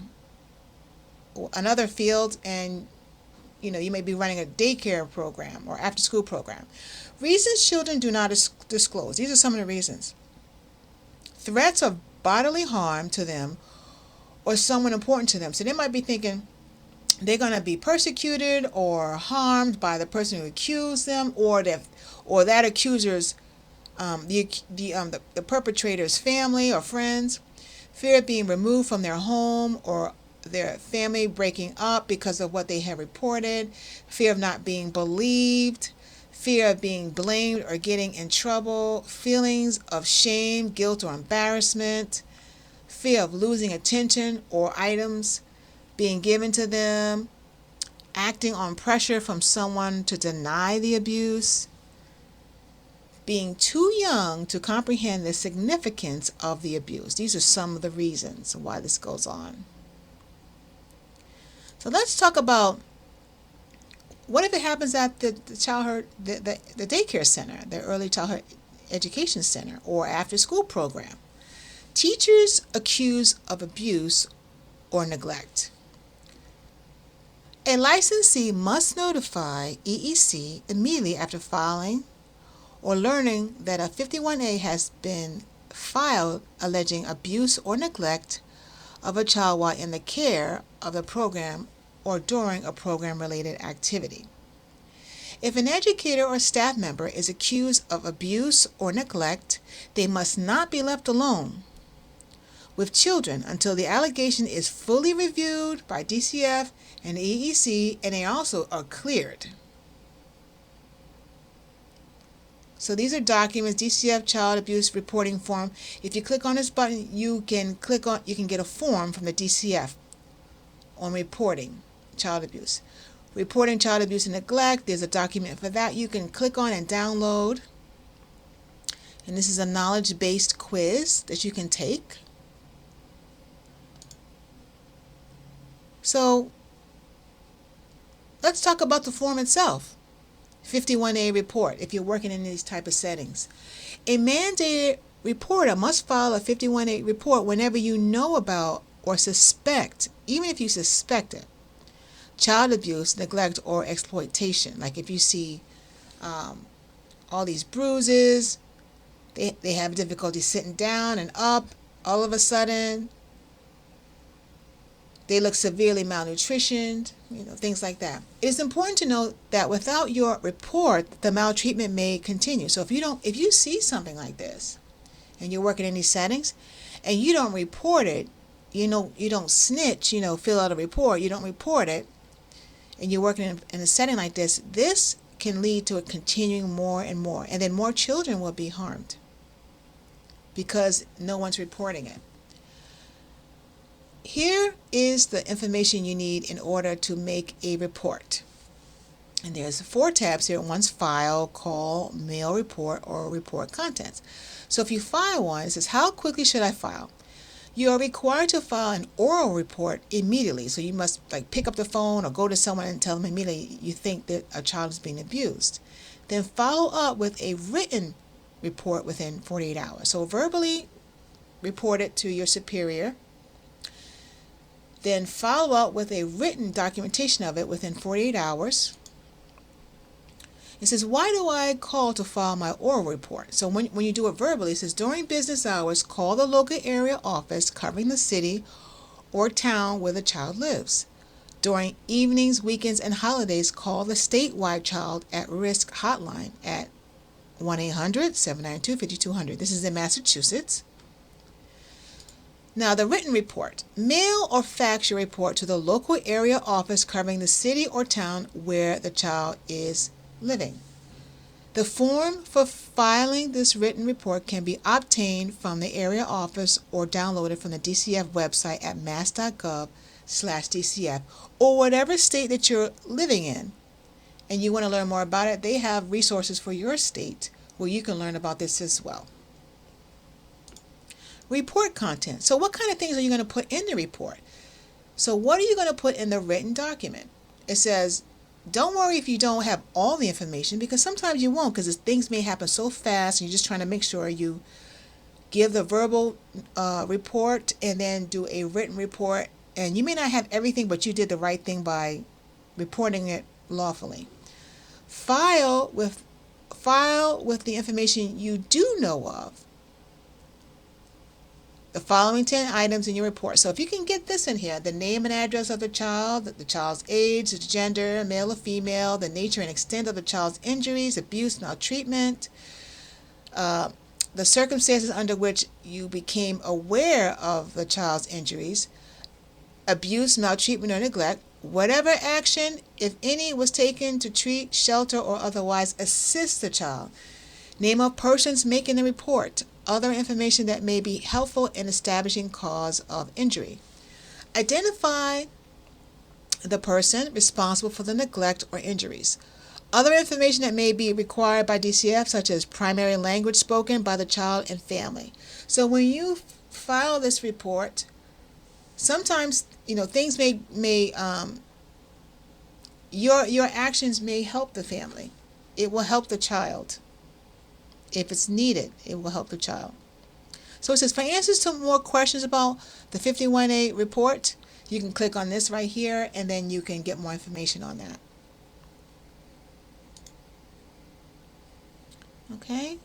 Speaker 1: another field, and you may be running a daycare program or after-school program. Reasons children do not disclose. These are some of the reasons. Threats of bodily harm to them or someone important to them. So they might be thinking they're going to be persecuted or harmed by the person who accused them, or that accuser's the perpetrator's family or friends. Fear of being removed from their home or their family breaking up because of what they have reported. Fear of not being believed. Fear of being blamed or getting in trouble. Feelings of shame, guilt, or embarrassment. Fear of losing attention or items being given to them. Acting on pressure from someone to deny the abuse. Being too young to comprehend the significance of the abuse. These are some of the reasons why this goes on. So let's talk about, what if it happens at the daycare center, the early childhood education center, or after school program? Teachers accused of abuse or neglect. A licensee must notify EEC immediately after filing or learning that a 51A has been filed alleging abuse or neglect of a child while in the care of the program or during a program-related activity. If an educator or staff member is accused of abuse or neglect, they must not be left alone with children until the allegation is fully reviewed by DCF and EEC, and they also are cleared. So these are documents, DCF Child Abuse Reporting Form. If you click on this button, you can get a form from the DCF on reporting child abuse. Reporting child abuse and neglect, there's a document for that you can click on and download. And this is a knowledge-based quiz that you can take. So let's talk about the form itself. 51A report, if you're working in these type of settings. A mandated reporter must file a 51A report whenever you know about or suspect, even if you suspect it, child abuse, neglect, or exploitation. Like if you see all these bruises, they have difficulty sitting down and up, all of a sudden they look severely malnutritioned, things like that. It is important to note that without your report, the maltreatment may continue. So if you see something like this, and you're working in these settings, and you don't report it, you don't snitch, fill out a report, you don't report it, and you're working in a setting like this, this can lead to it continuing more and more, and then more children will be harmed because no one's reporting it. Here is the information you need in order to make a report. And there's 4 tabs here. One's file, call, mail report, or report contents. So if you file one, it says, how quickly should I file? You are required to file an oral report immediately. So you must pick up the phone or go to someone and tell them immediately you think that a child is being abused. Then follow up with a written report within 48 hours. So verbally, report it to your superior. Then follow up with a written documentation of it within 48 hours. It says, why do I call to file my oral report? So when you do it verbally, it says, during business hours, call the local area office covering the city or town where the child lives. During evenings, weekends, and holidays, call the statewide Child at Risk hotline at 1-800-792-5200. This is in Massachusetts. Now, the written report. Mail or fax your report to the local area office covering the city or town where the child is living. The form for filing this written report can be obtained from the area office or downloaded from the DCF website at mass.gov/DCF, or whatever state that you're living in and you want to learn more about it. They have resources for your state where you can learn about this as well. Report content. So what kind of things are you going to put in the report? So what are you going to put in the written document? It says, don't worry if you don't have all the information, because sometimes you won't, because things may happen so fast and you're just trying to make sure you give the verbal report and then do a written report, and you may not have everything, but you did the right thing by reporting it lawfully. File with the information you do know of. The following 10 items in your report. So if you can get this in here, the name and address of the child, the child's age, the gender, male or female, the nature and extent of the child's injuries, abuse, maltreatment, the circumstances under which you became aware of the child's injuries, abuse, maltreatment, or neglect, whatever action, if any, was taken to treat, shelter, or otherwise assist the child. Name of persons making the report. Other information that may be helpful in establishing cause of injury. Identify the person responsible for the neglect or injuries. Other information that may be required by DCF, such as primary language spoken by the child and family. So when you file this report, sometimes things may your actions may help the family. It will help the child. If it's needed, it will help the child. So it says, for answers to more questions about the 51A report, you can click on this right here, and then you can get more information on that. Okay.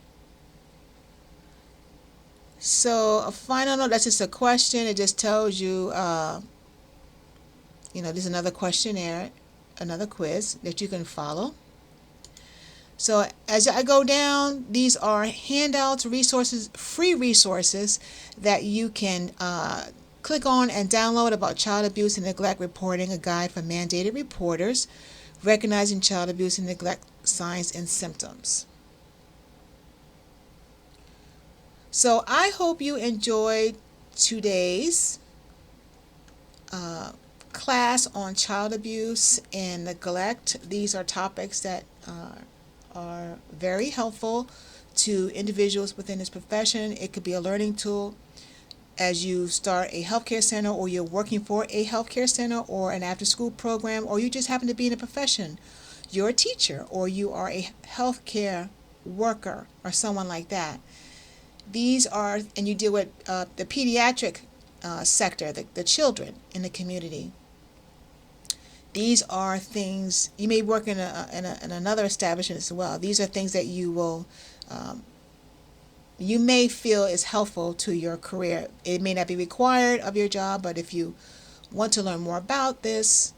Speaker 1: So a final note, that's just a question. It just tells you, there's another questionnaire, another quiz that you can follow. So as I go down, these are handouts, resources, free resources that you can click on and download about child abuse and neglect reporting, a guide for mandated reporters, recognizing child abuse and neglect signs and symptoms. So I hope you enjoyed today's class on child abuse and neglect. These are topics that are very helpful to individuals within this profession. It could be a learning tool as you start a healthcare center, or you're working for a healthcare center or an after-school program, or you just happen to be in a profession. You're a teacher, or you are a healthcare worker, or someone like that. These are, and you deal with the pediatric sector, the children in the community. These are things, you may work in another establishment as well. These are things that you will, you may feel is helpful to your career. It may not be required of your job, but if you want to learn more about this,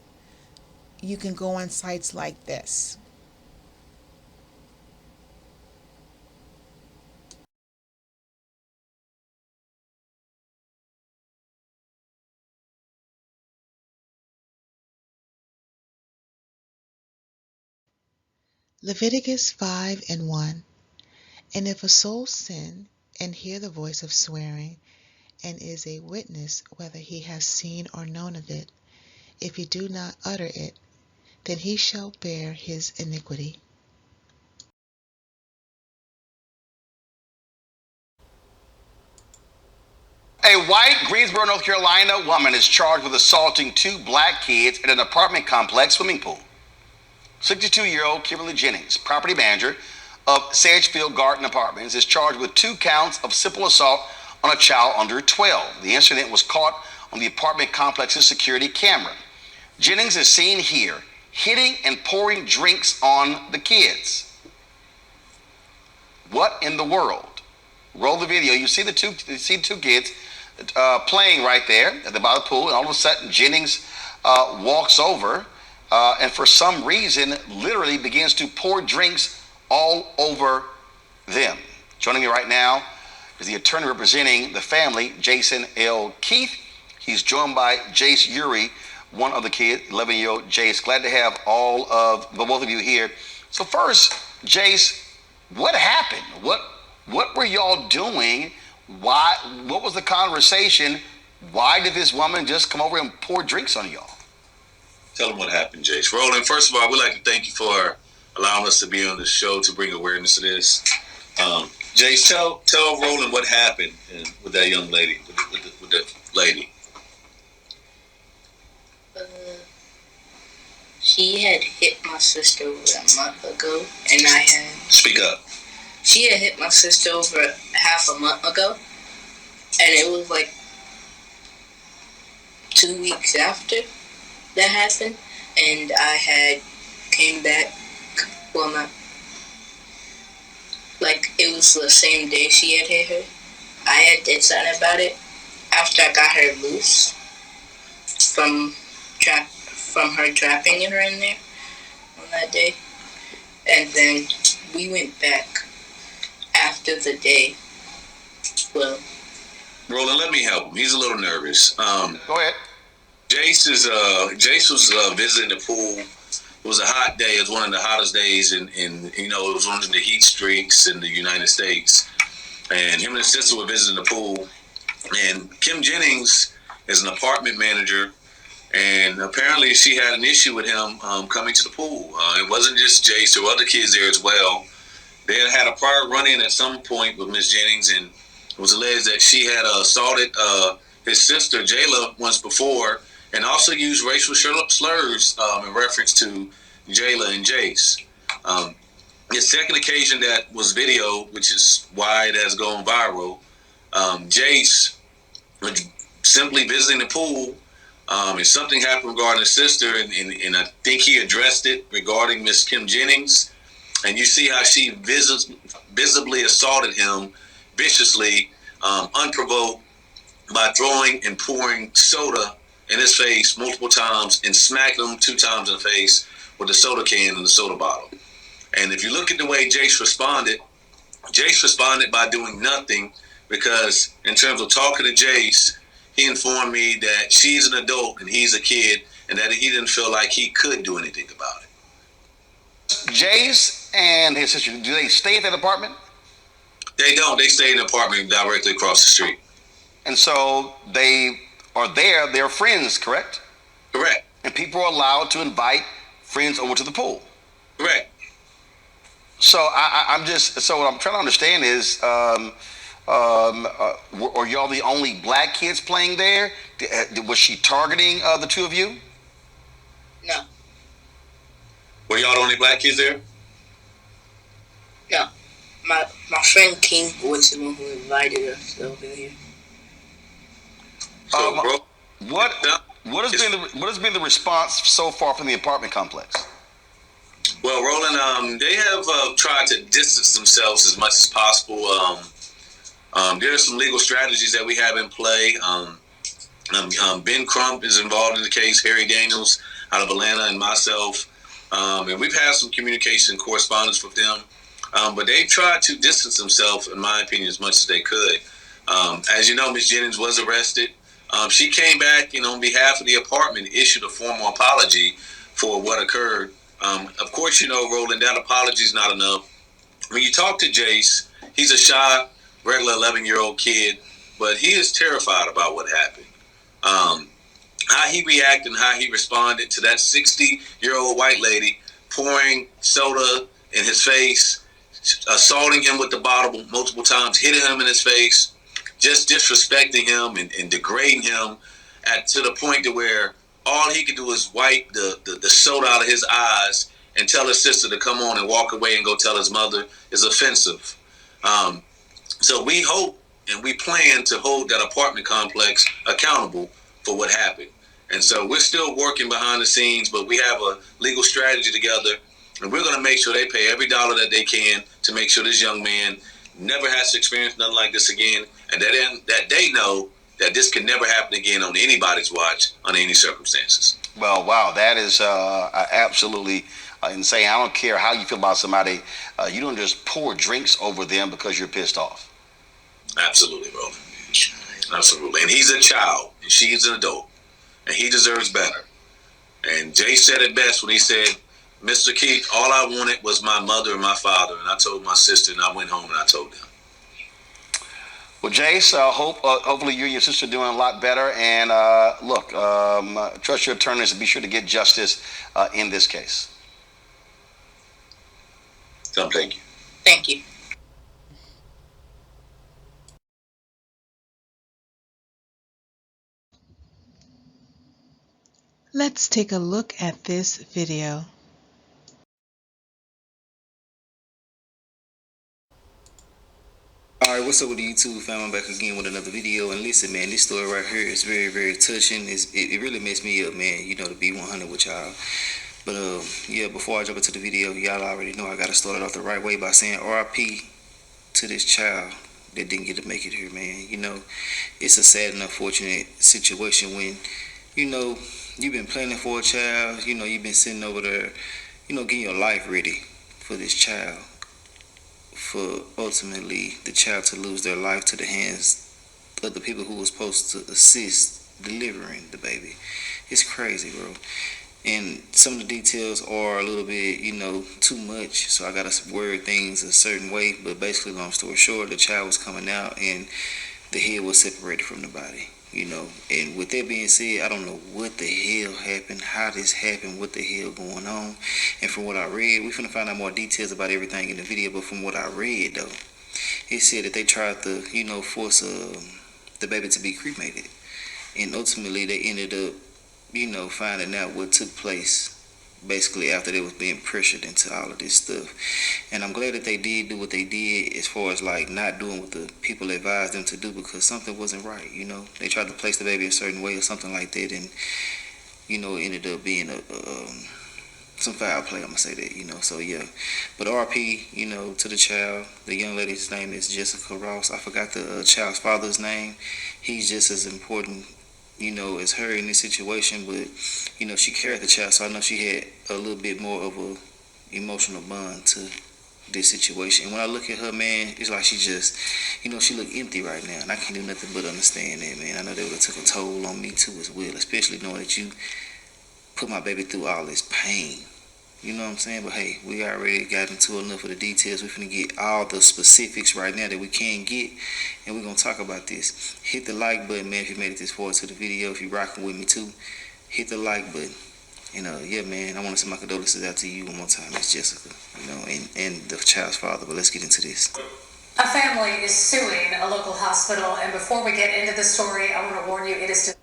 Speaker 1: you can go on sites like this. Leviticus 5:1. And if a soul sin and hear the voice of swearing, and is a witness whether he has seen or known of it, if he do not utter it, then he shall bear his iniquity.
Speaker 5: A white Greensboro, North Carolina woman is charged with assaulting 2 black kids in an apartment complex swimming pool. 62-year-old Kimberly Jennings, property manager of Sagefield Garden Apartments, is charged with 2 counts of simple assault on a child under 12. The incident was caught on the apartment complex's security camera. Jennings is seen here hitting and pouring drinks on the kids. What in the world? Roll the video. You see the two kids playing right there at the bottom of the pool, and all of a sudden Jennings walks over and for some reason literally begins to pour drinks all over them. Joining me right now is the attorney representing the family, Jason L. Keith. He's joined by Jace Uri, one of the kids, 11-year-old Jace. Glad to have both of you here. So first, Jace, what happened? What were y'all doing? Why? What was the conversation? Why did this woman just come over and pour drinks on y'all?
Speaker 6: Tell them what happened, Jace. Roland, first of all, we'd like to thank you for allowing us to be on the show to bring awareness to this. Jace, tell Roland what happened with that young lady, with the lady.
Speaker 7: She had hit my sister over a month ago, and
Speaker 6: Speak up.
Speaker 7: She had hit my sister over half a month ago, and it was like 2 weeks after that happened, and I had came back. Well, it was the same day she had hit her. I had did something about it after I got her loose from her trapping her in there on that day. And then we went back after the day. Well,
Speaker 6: Roland, let me help him. He's a little nervous.
Speaker 5: Go ahead.
Speaker 6: Jace was visiting the pool. It was a hot day. It was one of the hottest days it was one of the heat streaks in the United States. And him and his sister were visiting the pool. And Kim Jennings is an apartment manager. And apparently she had an issue with him coming to the pool. It wasn't just Jace. There were other kids there as well. They had a prior run-in at some point with Miss Jennings, and it was alleged that she had assaulted his sister, Jayla, once before, and also used racial slurs in reference to Jayla and Jace. The second occasion that was video, which is why it has gone viral, Jace was simply visiting the pool, and something happened regarding his sister, and I think he addressed it regarding Miss Kim Jennings. And you see how she visibly assaulted him viciously, unprovoked, by throwing and pouring soda in his face multiple times and smacking him 2 times in the face with the soda can and the soda bottle. And if you look at the way Jace responded by doing nothing, because in terms of talking to Jace, he informed me that she's an adult and he's a kid, and that he didn't feel like he could do anything about it.
Speaker 5: Jace and his sister, do they stay at that apartment?
Speaker 6: They don't. They stay in the apartment directly across the street.
Speaker 5: And so they are there. They're friends, correct?
Speaker 6: Correct.
Speaker 5: And people are allowed to invite friends over to the pool.
Speaker 6: Correct.
Speaker 5: So what I'm trying to understand is, are y'all the only black kids playing there? Was she targeting the two of you?
Speaker 7: no.
Speaker 6: Were y'all the only black kids there?
Speaker 7: No. My friend King was the one who invited us over here.
Speaker 6: So,
Speaker 5: what has been the response so far from the apartment complex?
Speaker 6: Well, Roland, they have tried to distance themselves as much as possible. There are some legal strategies that we have in play. Ben Crump is involved in the case, Harry Daniels out of Atlanta, and myself. And we've had some communication correspondence with them. But they've tried to distance themselves, in my opinion, as much as they could. As you know, Ms. Jennings was arrested. She came back and on behalf of the apartment issued a formal apology for what occurred. Of course, you know, Roland, that apology is not enough. When you talk to Jace, he's a shy, regular 11-year-old kid, but he is terrified about what happened. How he reacted and how he responded to that 60-year-old white lady pouring soda in his face, assaulting him with the bottle multiple times, hitting him in his face, just disrespecting him and degrading him to the point to where all he could do is wipe the soda out of his eyes and tell his sister to come on and walk away and go tell his mother is offensive. So we hope and we plan to hold that apartment complex accountable for what happened. And so we're still working behind the scenes, but we have a legal strategy together, and we're going to make sure they pay every dollar that they can to make sure this young man never has to experience nothing like this again, and that they know that this can never happen again on anybody's watch under any circumstances.
Speaker 5: Well, wow, that is absolutely insane. I don't care how you feel about somebody. You don't just pour drinks over them because you're pissed off.
Speaker 6: Absolutely, bro. Absolutely. And he's a child, and she's an adult, and he deserves better. And Jay said it best when he said, Mr. Keith, all I wanted was my mother and my father, and I told my sister, and I went home and I told them.
Speaker 5: Well, Jace, hopefully you and your sister are doing a lot better. And look, trust your attorneys to be sure to get justice in this case.
Speaker 6: Thank you.
Speaker 7: Thank you.
Speaker 1: Let's take a look at this video.
Speaker 8: Alright, what's up with the YouTube fam? I'm back again with another video. And listen, man, this story right here is very, very touching. It really messed me up, man, you know, to be 100 with y'all. But yeah, before I jump into the video, y'all already know I gotta start it off the right way by saying RIP to this child that didn't get to make it here, man. You know, it's a sad and unfortunate situation when, you know, you've been planning for a child, you know, you've been sitting over there, you know, getting your life ready for this child, for ultimately the child to lose their life to the hands of the people who were supposed to assist delivering the baby. It's crazy, bro. And some of the details are a little bit, you know, too much, so I gotta word things a certain way. But basically, long story short, the child was coming out and the head was separated from the body, you know. And with that being said, I don't know what the hell happened, how this happened, what the hell going on. And from what I read, we're finna find out more details about everything in the video, but from what I read though, it said that they tried to, you know, force the baby to be cremated. And ultimately they ended up, you know, finding out what took place basically after they was being pressured into all of this stuff. And I'm glad that they did do what they did as far as like not doing what the people advised them to do, because something wasn't right, you know. They tried to place the baby a certain way or something like that, and you know, it ended up being some foul play, I'm gonna say that, you know. So yeah, but RP, you know, to the child. The young lady's name is Jessica Ross. I forgot the child's father's name. He's just as important, you know, as her in this situation, but you know, she carried the child, so I know she had a little bit more of a emotional bond to this situation. And when I look at her, man, it's like she just, you know, she look empty right now, and I can't do nothing but understand that, man. I know that would have took a toll on me too as well, especially knowing that you put my baby through all this pain. You know what I'm saying? But hey, we already got into enough of the details. We're finna get all the specifics right now that we can get, and we're gonna talk about this. Hit the like button, man, if you made it this far to the video. If you're rocking with me too, hit the like button. And yeah, man, I want to send my condolences out to you one more time, Miss Jessica, you know, and the child's father. But let's get into this.
Speaker 9: A family is suing a local hospital, and before we get into the story, I want to warn you, it is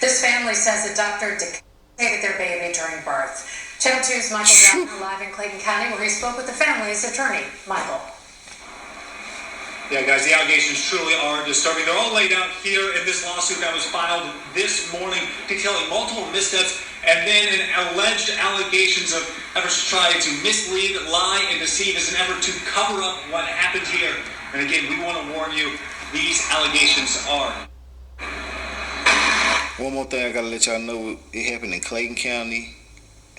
Speaker 9: this family says a doctor decapitated their baby during birth. Channel 2's Michael Jackson live in Clayton County, where he spoke with the family's attorney. Michael.
Speaker 10: Yeah, guys, the allegations truly are disturbing. They're all laid out here in this lawsuit that was filed this morning, detailing multiple missteps and then an alleged allegations of efforts to try to mislead, lie, and deceive as an effort to cover up what happened here. And again, we want to warn you, these allegations are.
Speaker 8: One more thing I gotta let y'all know, it happened in Clayton County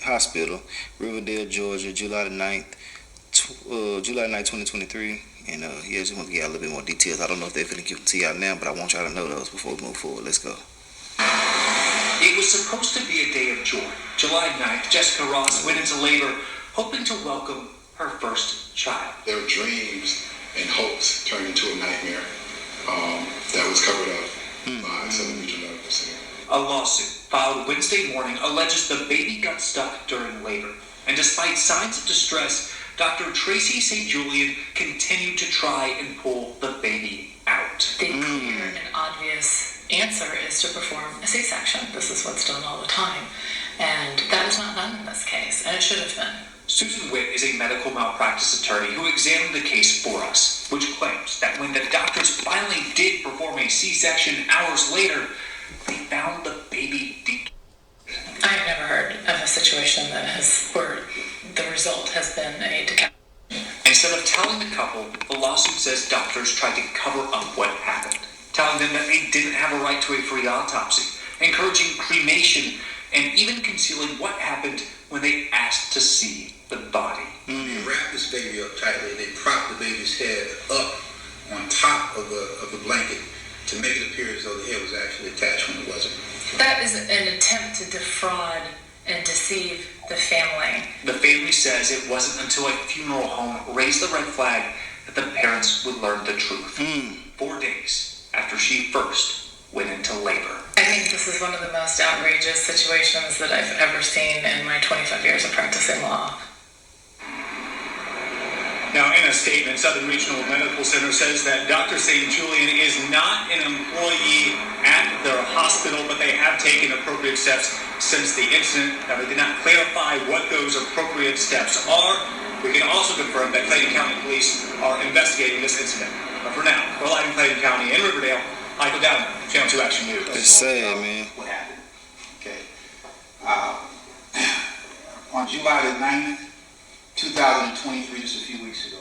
Speaker 8: Hospital, Riverdale, Georgia, July 9th, 2023. And yeah, just want to get a little bit more details. I don't know if they're finna give them to y'all now, but I want y'all to know those before we move forward. Let's go.
Speaker 10: It was supposed to be a day of joy. July 9th, Jessica Ross went into labor, hoping to welcome her first child.
Speaker 11: Their dreams and hopes turned into a nightmare that was covered up by Southern Regional Medical Center.
Speaker 10: A lawsuit filed Wednesday morning alleges the baby got stuck during labor, and despite signs of distress, Dr. Tracy St. Julian continued to try and pull the baby out.
Speaker 9: The clear and obvious answer is to perform a C-section. This is what's done all the time, and that was not done in this case, and it should have been.
Speaker 10: Susan Witt is a medical malpractice attorney who examined the case for us. which claims that when the doctors finally did perform a C-section hours later, they found the baby decayed.
Speaker 9: I've never heard of a situation where the result has been a decapitation.
Speaker 10: Instead of telling the couple, the lawsuit says doctors tried to cover up what happened, telling them that they didn't have a right to a free autopsy, encouraging cremation, and even concealing what happened when they asked to see the body.
Speaker 12: They wrapped this baby up tightly. They propped the baby's head up on top of the blanket to make it appear as though the head was actually attached when it wasn't.
Speaker 9: That is an attempt to defraud and deceive the family.
Speaker 10: The family says it wasn't until a funeral home raised the red flag that the parents would learn the truth. 4 days after she first went into labor.
Speaker 9: I think this is one of the most outrageous situations that I've ever seen in my 25 years of practicing law.
Speaker 10: Now, in a statement, Southern Regional Medical Center says that Dr. St. Julian is not an employee at their hospital, but they have taken appropriate steps since the incident. Now, they did not clarify what those appropriate steps are. We can also confirm that Clayton County Police are investigating this incident. But for now, we're live in Clayton County and Riverdale. Michael Downer, Channel 2 Action News.
Speaker 8: It's sad, man.
Speaker 12: What happened? Okay. On July the 9th, 2023, just a few weeks ago,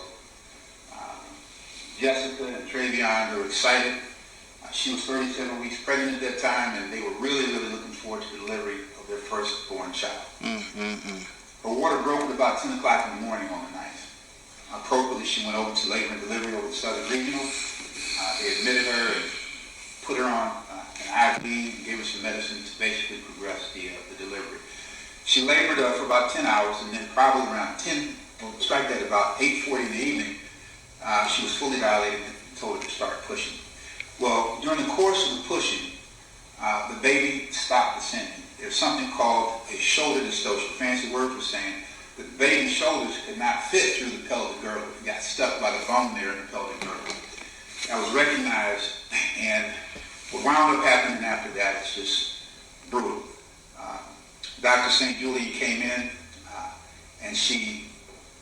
Speaker 12: Jessica and Travion were excited. She was 37 weeks pregnant at that time, and they were really, really looking forward to the delivery of their firstborn child. Her water broke at about 10 o'clock in the morning on the 9th. Appropriately, she went over to labor and delivery over to Southern Regional. They admitted her and put her on an IV and gave her some medicine to basically progress the delivery. She labored for about 10 hours, and then probably around 8:40 in the evening, she was fully dilated and told her to start pushing. Well, during the course of the pushing, the baby stopped descending. There's something called a shoulder dystocia, fancy word for saying that the baby's shoulders could not fit through the pelvic girdle. It got stuck by the bone there in the pelvic girdle. That was recognized, and what wound up happening after that is just brutal. Dr. St. Julian came in, and she,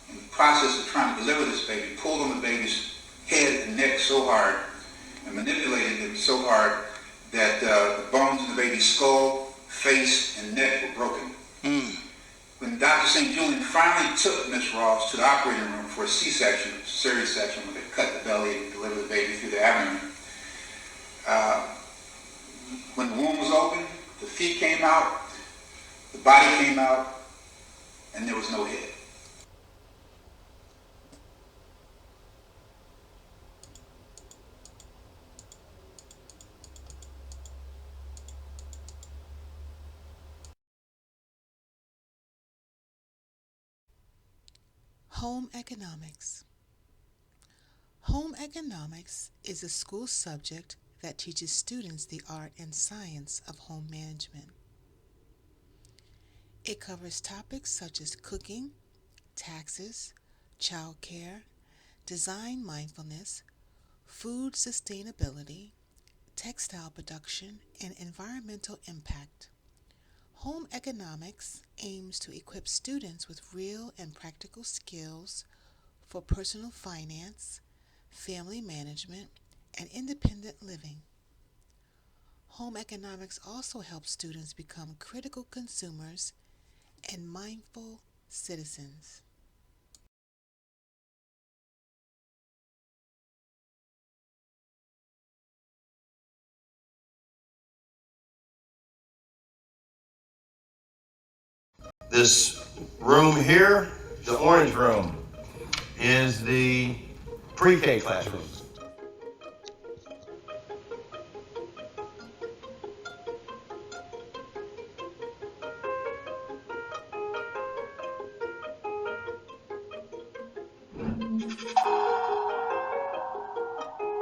Speaker 12: in the process of trying to deliver this baby, pulled on the baby's head and neck so hard and manipulated it so hard that the bones in the baby's skull, face, and neck were broken. When Dr. St. Julian finally took Miss Ross to the operating room for a C-section, a serious section, where they cut the belly and deliver the baby through the abdomen, when the womb was open, the feet came out, the body came out, and there was no head.
Speaker 1: Home economics. Home economics is a school subject that teaches students the art and science of home management. It covers topics such as cooking, taxes, child care, design mindfulness, food sustainability, textile production, and environmental impact. Home economics aims to equip students with real and practical skills for personal finance, family management, and independent living. Home economics also helps students become critical consumers and mindful citizens.
Speaker 13: This room here, the orange room, is the pre-K classroom.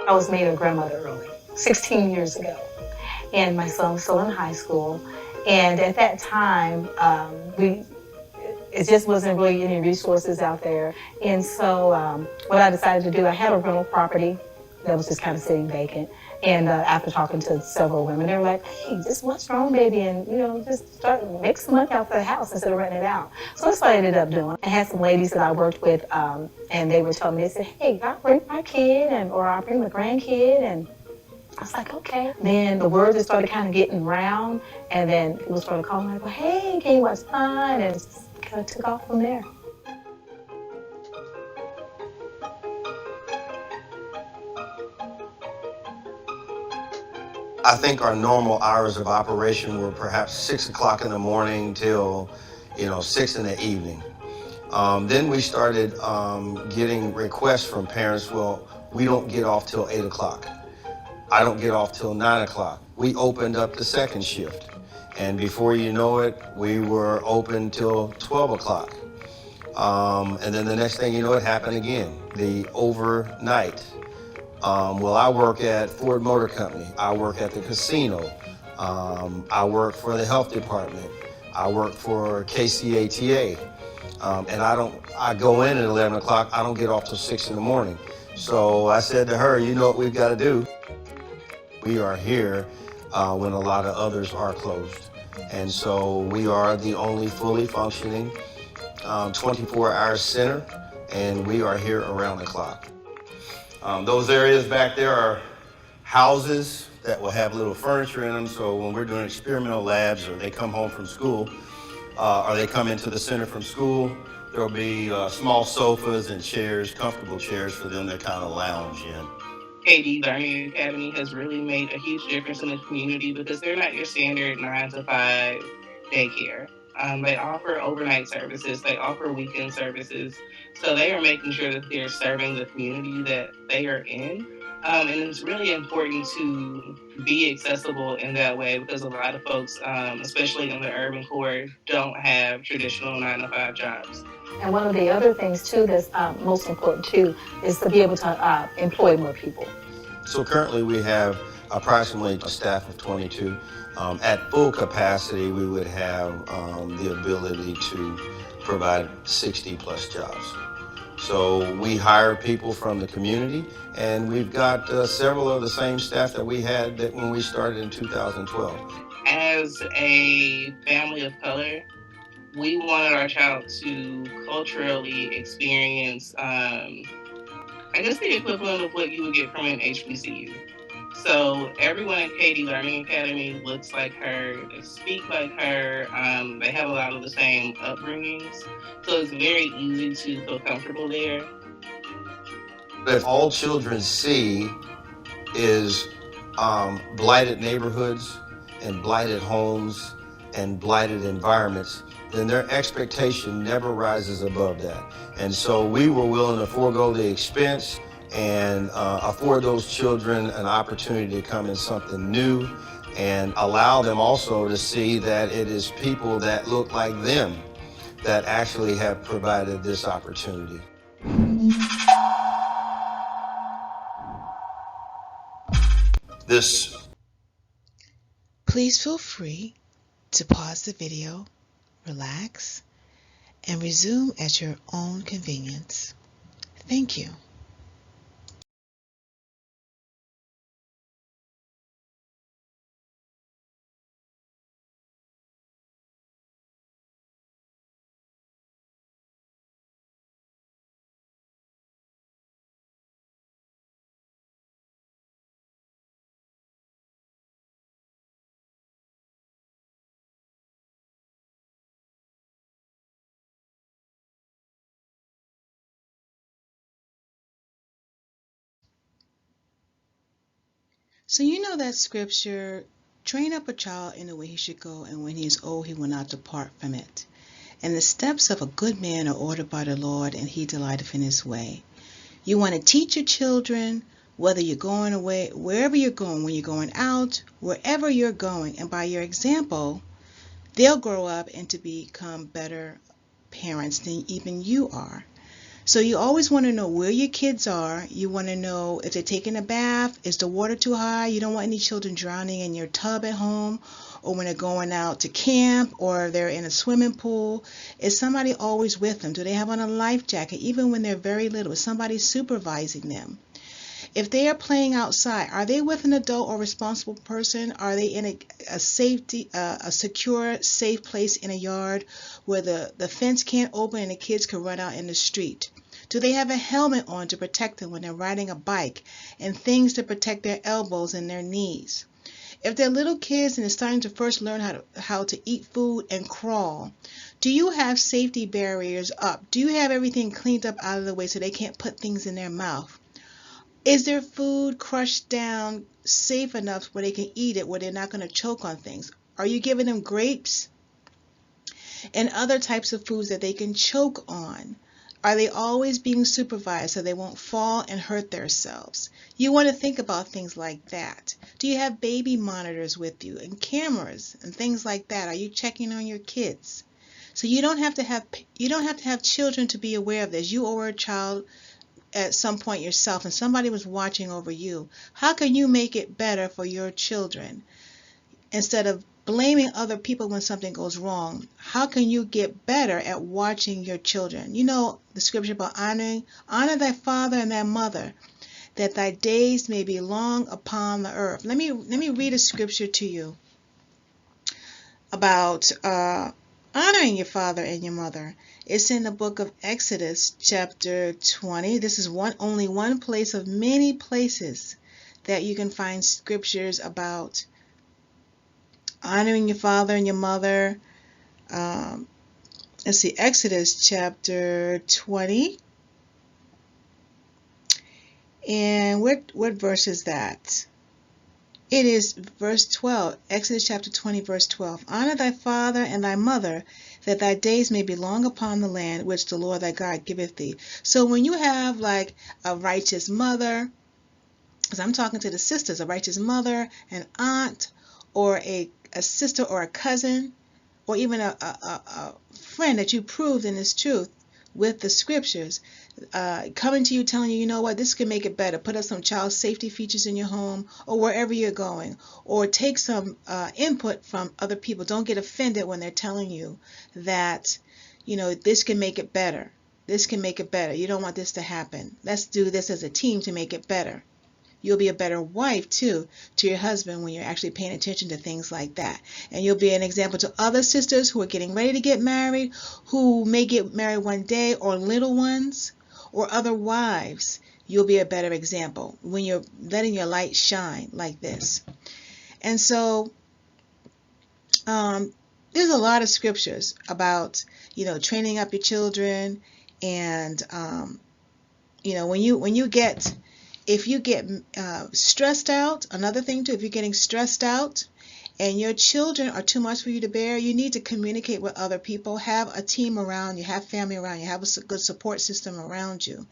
Speaker 14: I was made a grandmother early, 16 years ago, and my son was still in high school. And at that time, it just wasn't really any resources out there. And so what I decided to do, I had a rental property that was just kind of sitting vacant. And after talking to several women, they were like, hey, just what's wrong, baby? And, just start make some money out the house instead of renting it out. So that's what I ended up doing. I had some ladies that I worked with, and they were telling me, they said, hey, I'll bring my kid, or I'll bring my grandkid. And I was like, okay. Then the word just started kind of getting around, and then people started calling like, well, hey, can you watch mine? And it just kind of took off from there.
Speaker 13: I think our normal hours of operation were perhaps 6 o'clock in the morning till, 6 in the evening. Then we started getting requests from parents, well, we don't get off till 8 o'clock. I don't get off till 9 o'clock. We opened up the second shift. And before you know it, we were open till 12 o'clock. And then the next thing you know, it happened again, the overnight. Well, I work at Ford Motor Company. I work at the casino. I work for the health department. I work for KCATA. And I go in at 11 o'clock. I don't get off till 6 in the morning. So I said to her, you know what we've got to do? We are here when a lot of others are closed. And so we are the only fully functioning 24-hour center, and we are here around the clock. Those areas back there are houses that will have little furniture in them, so when we're doing experimental labs, or they come home from school, or they come into the center from school, there'll be small sofas and chairs, comfortable chairs for them to kind of lounge in.
Speaker 15: KD Learning Academy has really made a huge difference in the community because they're not your standard 9-to-5 daycare. They offer overnight services, they offer weekend services, so they are making sure that they're serving the community that they are in. And it's really important to be accessible in that way because a lot of folks, especially in the urban core, don't have traditional 9-to-5 jobs.
Speaker 14: And one of the other things, too, that's most important, too, is to be able to employ more people.
Speaker 13: So currently we have approximately a staff of 22. At full capacity, we would have the ability to provide 60-plus jobs. So we hire people from the community, and we've got several of the same staff that we had when we started in 2012.
Speaker 15: As a family of color, we wanted our child to culturally experience, I guess, the equivalent of what you would get from an HBCU. So everyone at KD Learning Academy looks like her, they speak like her, they have a lot of the same upbringings. So it's very easy to feel comfortable there.
Speaker 13: If all children see is blighted neighborhoods and blighted homes and blighted environments, then their expectation never rises above that. And so we were willing to forego the expense and afford those children an opportunity to come in something new and allow them also to see that it is people that look like them that actually have provided this opportunity.
Speaker 1: Please feel free to pause the video, relax, and resume at your own convenience. Thank you. So you know that scripture, train up a child in the way he should go, and when he is old he will not depart from it. And the steps of a good man are ordered by the Lord, and he delighteth in his way. You want to teach your children, whether you're going away, wherever you're going, when you're going out, wherever you're going, and by your example, they'll grow up and to become better parents than even you are. So you always want to know where your kids are. You want to know if they're taking a bath, is the water too high? You don't want any children drowning in your tub at home, or when they're going out to camp, or they're in a swimming pool. Is somebody always with them? Do they have on a life jacket? Even when they're very little, is somebody supervising them? If they are playing outside, are they with an adult or responsible person? Are they in a secure, safe place in a yard where the fence can't open and the kids can run out in the street? Do they have a helmet on to protect them when they're riding a bike, and things to protect their elbows and their knees? If they're little kids and they're starting to first learn how to eat food and crawl, do you have safety barriers up? Do you have everything cleaned up out of the way so they can't put things in their mouth? Is their food crushed down safe enough where they can eat it, where they're not going to choke on things? Are you giving them grapes and other types of foods that they can choke on? Are they always being supervised so they won't fall and hurt themselves? You want to think about things like that. Do you have baby monitors with you and cameras and things like that? Are you checking on your kids? So you don't have to have children to be aware of this. You were a child at some point yourself and somebody was watching over you. How can you make it better for your children? Instead of blaming other people when something goes wrong, how can you get better at watching your children? You know the scripture about honor thy father and thy mother, that thy days may be long upon the earth. Let me read a scripture to you about honoring your father and your mother. It's in the book of Exodus, chapter 20. This is only one place of many places that you can find scriptures about honoring your father and your mother. Let's see, Exodus chapter 20. And what verse is that? It is verse 12, Exodus chapter 20, verse 12. Honor thy father and thy mother, that thy days may be long upon the land which the Lord thy God giveth thee. So when you have like a righteous mother, because I'm talking to the sisters, a righteous mother, an aunt, or a sister or a cousin, or even a friend that you proved in this truth with the scriptures, coming to you telling you, you know what, this can make it better. Put up some child safety features in your home or wherever you're going, or take some input from other people. Don't get offended when they're telling you that, you know, this can make it better. This can make it better. You don't want this to happen. Let's do this as a team to make it better. You'll be a better wife, too, to your husband when you're actually paying attention to things like that. And you'll be an example to other sisters who are getting ready to get married, who may get married one day, or little ones, or other wives. You'll be a better example when you're letting your light shine like this. And so there's a lot of scriptures about, you know, training up your children. And, you know, if you get stressed out, another thing too, if you're getting stressed out and your children are too much for you to bear, you need to communicate with other people. Have a team around you, have family around you, have a good support system around you.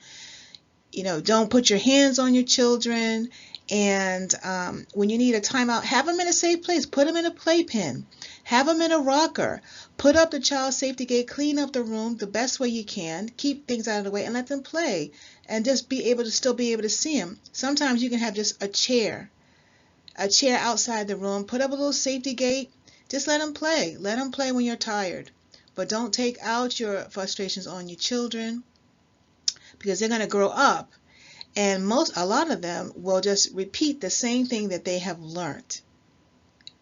Speaker 1: You know, don't put your hands on your children. And when you need a timeout, have them in a safe place. Put them in a playpen. Have them in a rocker. Put up the child safety gate. Clean up the room the best way you can. Keep things out of the way and let them play. And just still be able to see them. Sometimes you can have just a chair outside the room. Put up a little safety gate. Just let them play. Let them play when you're tired. But don't take out your frustrations on your children, because they're going to grow up. And a lot of them will just repeat the same thing that they have learned,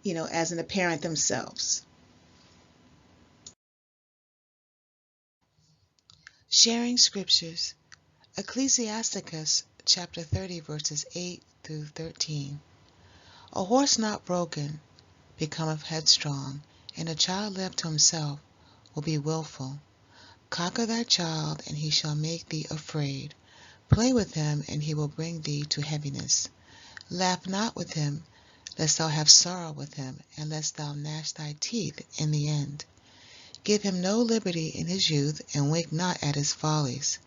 Speaker 1: you know, as a parent themselves. Sharing scriptures. Ecclesiasticus chapter 30 verses 8 through 13. A horse not broken becometh headstrong, and a child left to himself will be willful. Conquer thy child, and he shall make thee afraid. Play with him, and he will bring thee to heaviness. Laugh not with him, lest thou have sorrow with him, and lest thou gnash thy teeth in the end. Give him no liberty in his youth, and wink not at his follies.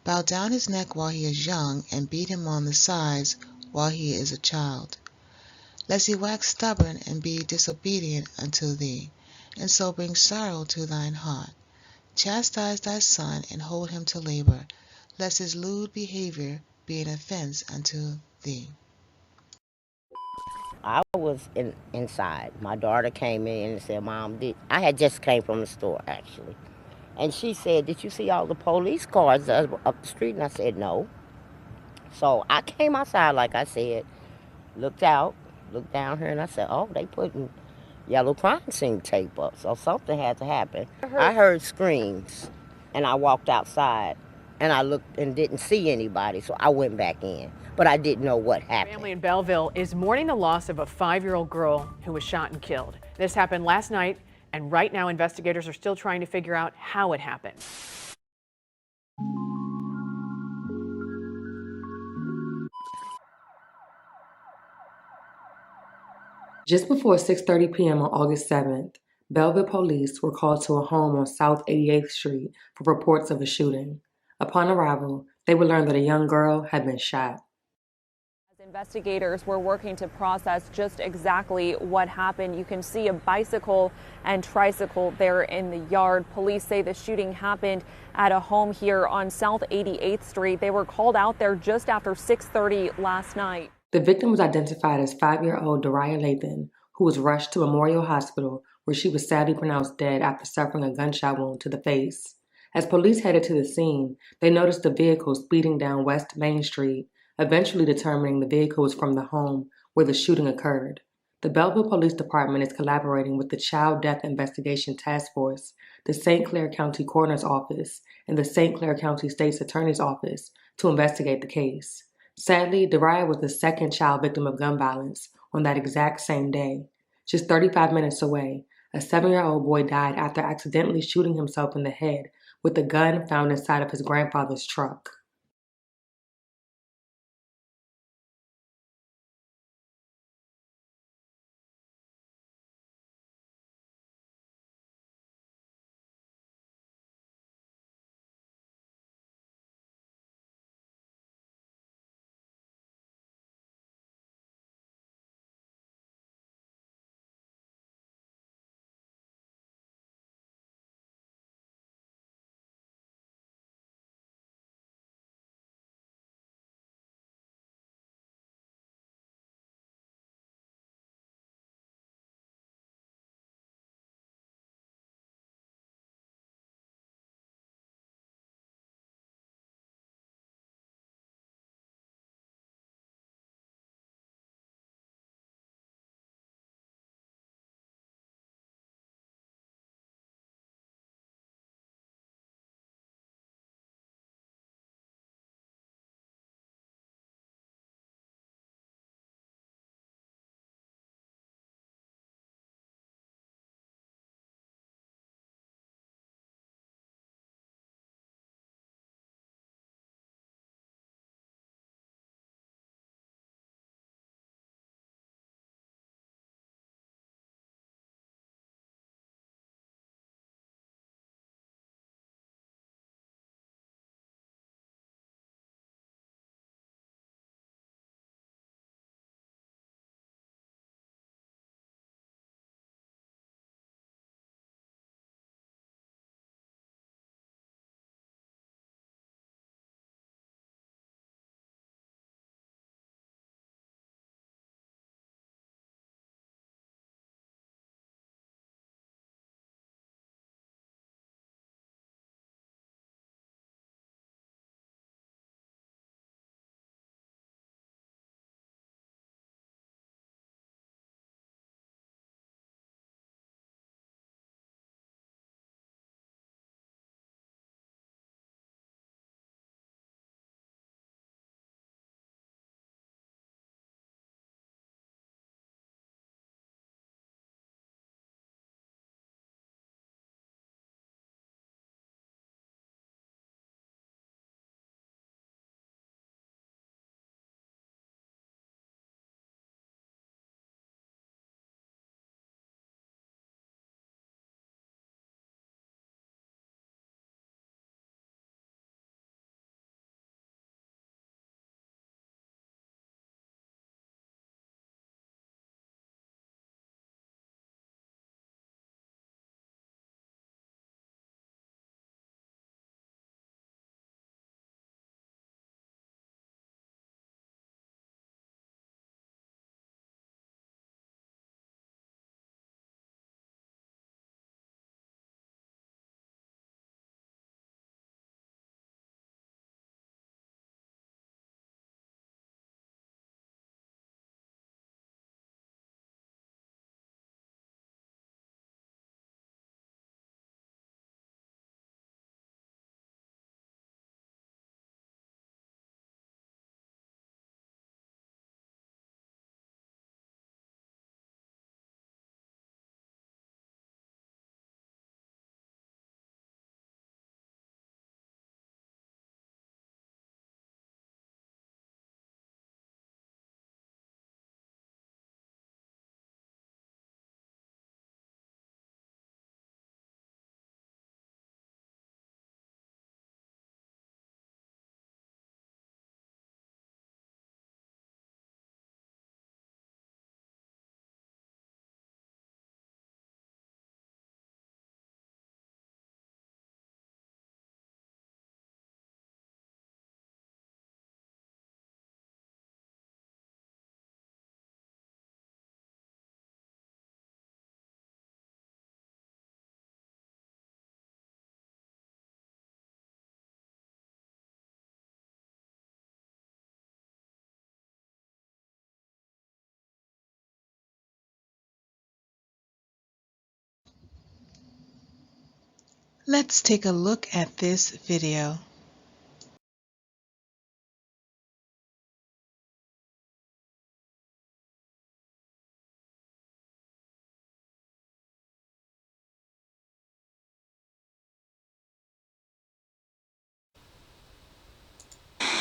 Speaker 1: Bow down his neck while he is young, and beat him on the sides while he is a child. Lest he wax stubborn and be disobedient unto thee, and so bring sorrow to thine heart. Chastise thy son, and hold him to labor, lest his lewd behavior be an offense unto thee.
Speaker 16: I was inside. My daughter came in and said, Mom, I had just came from the store, actually. And she said, did you see all the police cars up the street? And I said, no. So I came outside, like I said, looked out, looked down here, and I said, oh, they putting yellow crime scene tape up, so something had to happen. I heard screams, and I walked outside, and I looked and didn't see anybody, so I went back in, but I didn't know what happened.
Speaker 17: Family in Belleville is mourning the loss of a 5-year-old girl who was shot and killed. This happened last night, and right now investigators are still trying to figure out how it happened.
Speaker 18: Just before 6:30 p.m. on August 7th, Belleville police were called to a home on South 88th Street for reports of a shooting. Upon arrival, they would learn that a young girl had been shot.
Speaker 19: Investigators were working to process just exactly what happened. You can see a bicycle and tricycle there in the yard. Police say the shooting happened at a home here on South 88th Street. They were called out there just after 6:30 last night.
Speaker 18: The victim was identified as 5-year-old Dariah Lathan, who was rushed to Memorial Hospital where she was sadly pronounced dead after suffering a gunshot wound to the face. As police headed to the scene, they noticed a vehicle speeding down West Main Street, eventually determining the vehicle was from the home where the shooting occurred. The Belleville Police Department is collaborating with the Child Death Investigation Task Force, the St. Clair County Coroner's Office, and the St. Clair County State's Attorney's Office to investigate the case. Sadly, Dariah was the second child victim of gun violence on that exact same day. Just 35 minutes away, a 7-year-old boy died after accidentally shooting himself in the head with a gun found inside of his grandfather's truck.
Speaker 1: Let's take a look at this video.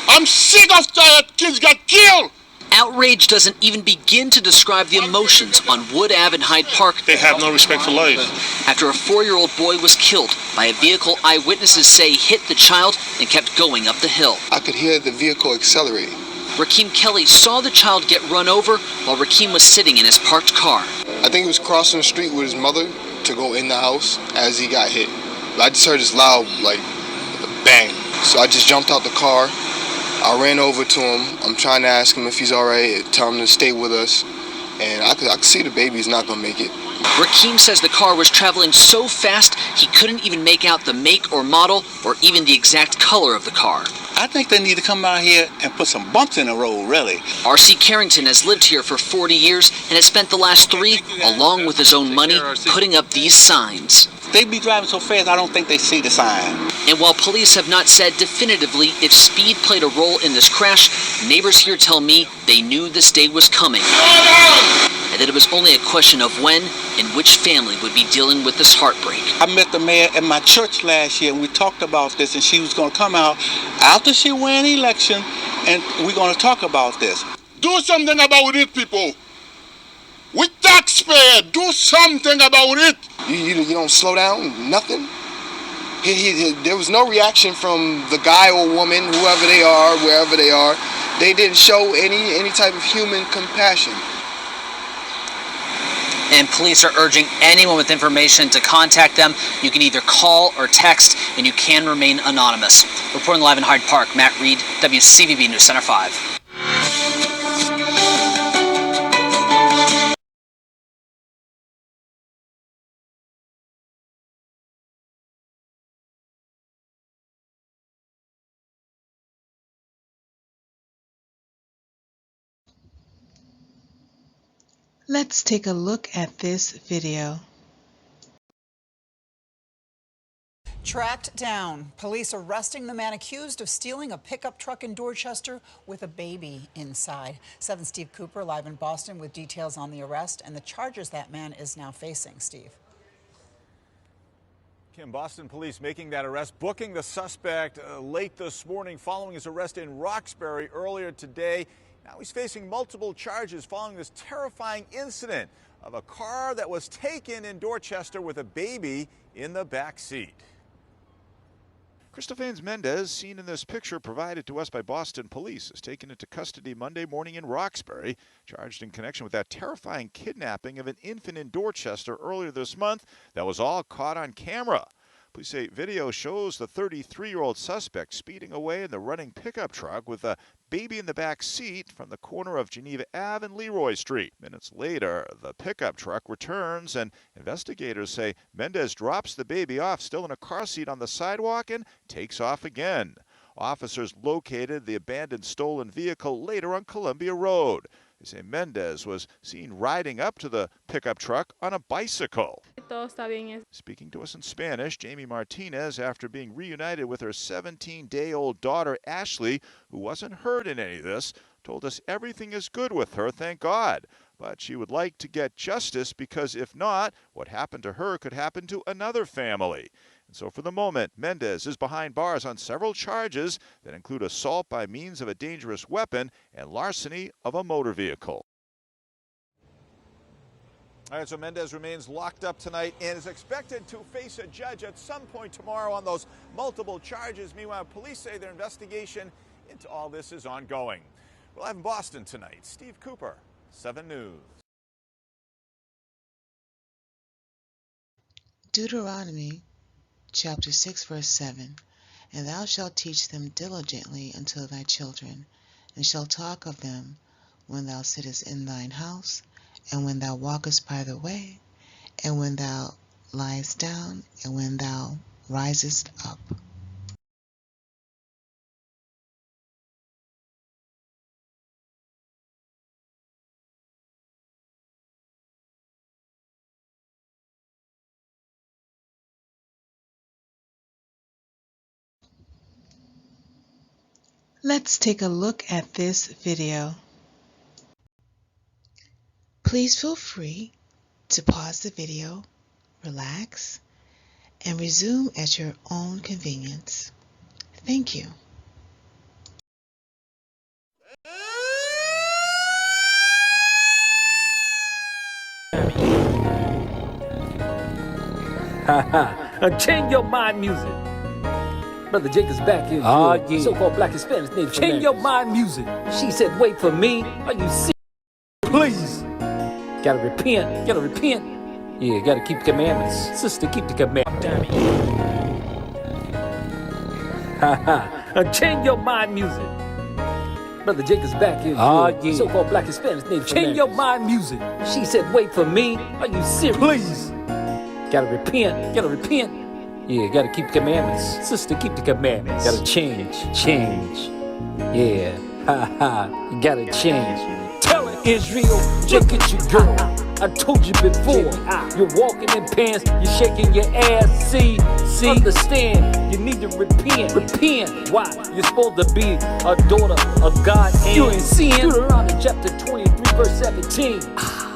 Speaker 20: I'm sick of tired kids got killed.
Speaker 21: Outrage doesn't even begin to describe the emotions on Wood Ave in Hyde Park.
Speaker 20: They have no respect for life.
Speaker 21: After a 4-year-old boy was killed by a vehicle eyewitnesses say hit the child and kept going up the hill.
Speaker 22: I could hear the vehicle accelerating.
Speaker 21: Rakeem Kelly saw the child get run over while Rakeem was sitting in his parked car.
Speaker 22: I think he was crossing the street with his mother to go in the house as he got hit. I just heard this loud, like, bang. So I just jumped out the car. I ran over to him. I'm trying to ask him if he's all right, tell him to stay with us. And I could see the baby's not going to make it.
Speaker 21: Rakeem says the car was traveling so fast he couldn't even make out the make or model or even the exact color of the car.
Speaker 23: I think they need to come out here and put some bumps in the road, really.
Speaker 21: R.C. Carrington has lived here for 40 years and has spent the last 3, along with his own money, putting up these signs.
Speaker 23: They be driving so fast, I don't think they see the sign.
Speaker 21: And while police have not said definitively if speed played a role in this crash, neighbors here tell me they knew this day was coming. And that it was only a question of when and which family would be dealing with this heartbreak.
Speaker 23: I met the mayor at my church last year and we talked about this, and she was going to come out after she won the election and we're going to talk about this.
Speaker 20: Do something about it, people. We taxpayer, do something about it.
Speaker 22: You don't slow down, nothing. There was no reaction from the guy or woman, whoever they are, wherever they are. They didn't show any type of human compassion.
Speaker 21: And police are urging anyone with information to contact them. You can either call or text, and you can remain anonymous. Reporting live in Hyde Park, Matt Reed, WCVB News Center 5.
Speaker 1: Let's take a look at this video.
Speaker 24: Tracked down. Police arresting the man accused of stealing a pickup truck in Dorchester with a baby inside. 7's Steve Cooper live in Boston with details on the arrest and the charges that man is now facing. Steve.
Speaker 25: Kim, Boston police making that arrest, booking the suspect late this morning following his arrest in Roxbury earlier today. Now he's facing multiple charges following this terrifying incident of a car that was taken in Dorchester with a baby in the back seat. Cristophane Mendez, seen in this picture provided to us by Boston police, is taken into custody Monday morning in Roxbury, charged in connection with that terrifying kidnapping of an infant in Dorchester earlier this month that was all caught on camera. Police say video shows the 33-year-old suspect speeding away in the running pickup truck with a baby in the back seat from the corner of Geneva Ave and Leroy Street. Minutes later, the pickup truck returns, and investigators say Mendez drops the baby off still in a car seat on the sidewalk and takes off again. Officers located the abandoned stolen vehicle later on Columbia Road. They say Mendez was seen riding up to the pickup truck on a bicycle. Speaking to us in Spanish, Jamie Martinez, after being reunited with her 17-day-old daughter, Ashley, who wasn't hurt in any of this, told us everything is good with her, thank God. But she would like to get justice because if not, what happened to her could happen to another family. And so for the moment, Mendez is behind bars on several charges that include assault by means of a dangerous weapon and larceny of a motor vehicle. All right, so Mendez remains locked up tonight and is expected to face a judge at some point tomorrow on those multiple charges. Meanwhile, police say their investigation into all this is ongoing. We're live in Boston tonight. Steve Cooper, 7 News.
Speaker 1: Deuteronomy chapter 6 verse 7. And thou shalt teach them diligently unto thy children, and shalt talk of them when thou sittest in thine house, and when thou walkest by the way, and when thou liest down, and when thou risest up. Let's take a look at this video. Please feel free to pause the video, relax, and resume at your own convenience. Thank you.
Speaker 2: Change your mind music. Brother Jacob's back here. Yeah. So-called black Hispanic native. Change your mind music. She said, wait for me. Are you serious? Please. Gotta repent. Gotta repent. Yeah, gotta keep the commandments. Sister, keep the commandments. Change your mind music. Brother Jacob's back here. Yeah. So-called black Hispanic native. Change your mind music. She said, wait for me. Are you serious? Please. Gotta repent. Gotta repent. Yeah, gotta keep the commandments. Sister, keep the commandments. Gotta change. Change. Yeah. You gotta change. Tell it, Israel. Look at you, girl. I told you before. You're walking in pants. You're shaking your ass. See. Understand. You need to repent. Repent. Why? You're supposed to be a daughter of God. And you ain't seeing. Deuteronomy chapter 23, verse 17.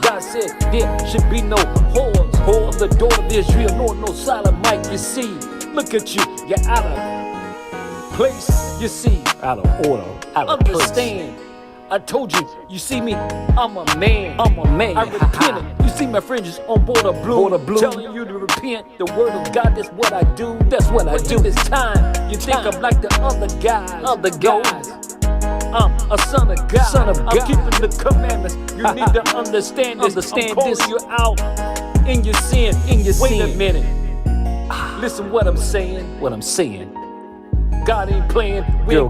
Speaker 2: God said there should be no whores of the daughter of Israel, nor no sodomite. You see, look at you, you're out of place. You see, out of order, out of understand. Place. I told you, you see me, I'm a man. I'm a man. I repented. You see my fringes on Border Blue, telling you to repent. The word of God, that's what I do. That's what I do. This time, you think I'm like the other guys. Other guys. I'm a son of God. Son of God. I'm keeping the commandments. You need to understand this. I'm calling you out in your sin. Wait a minute. Listen what I'm saying. What I'm saying. God ain't playing.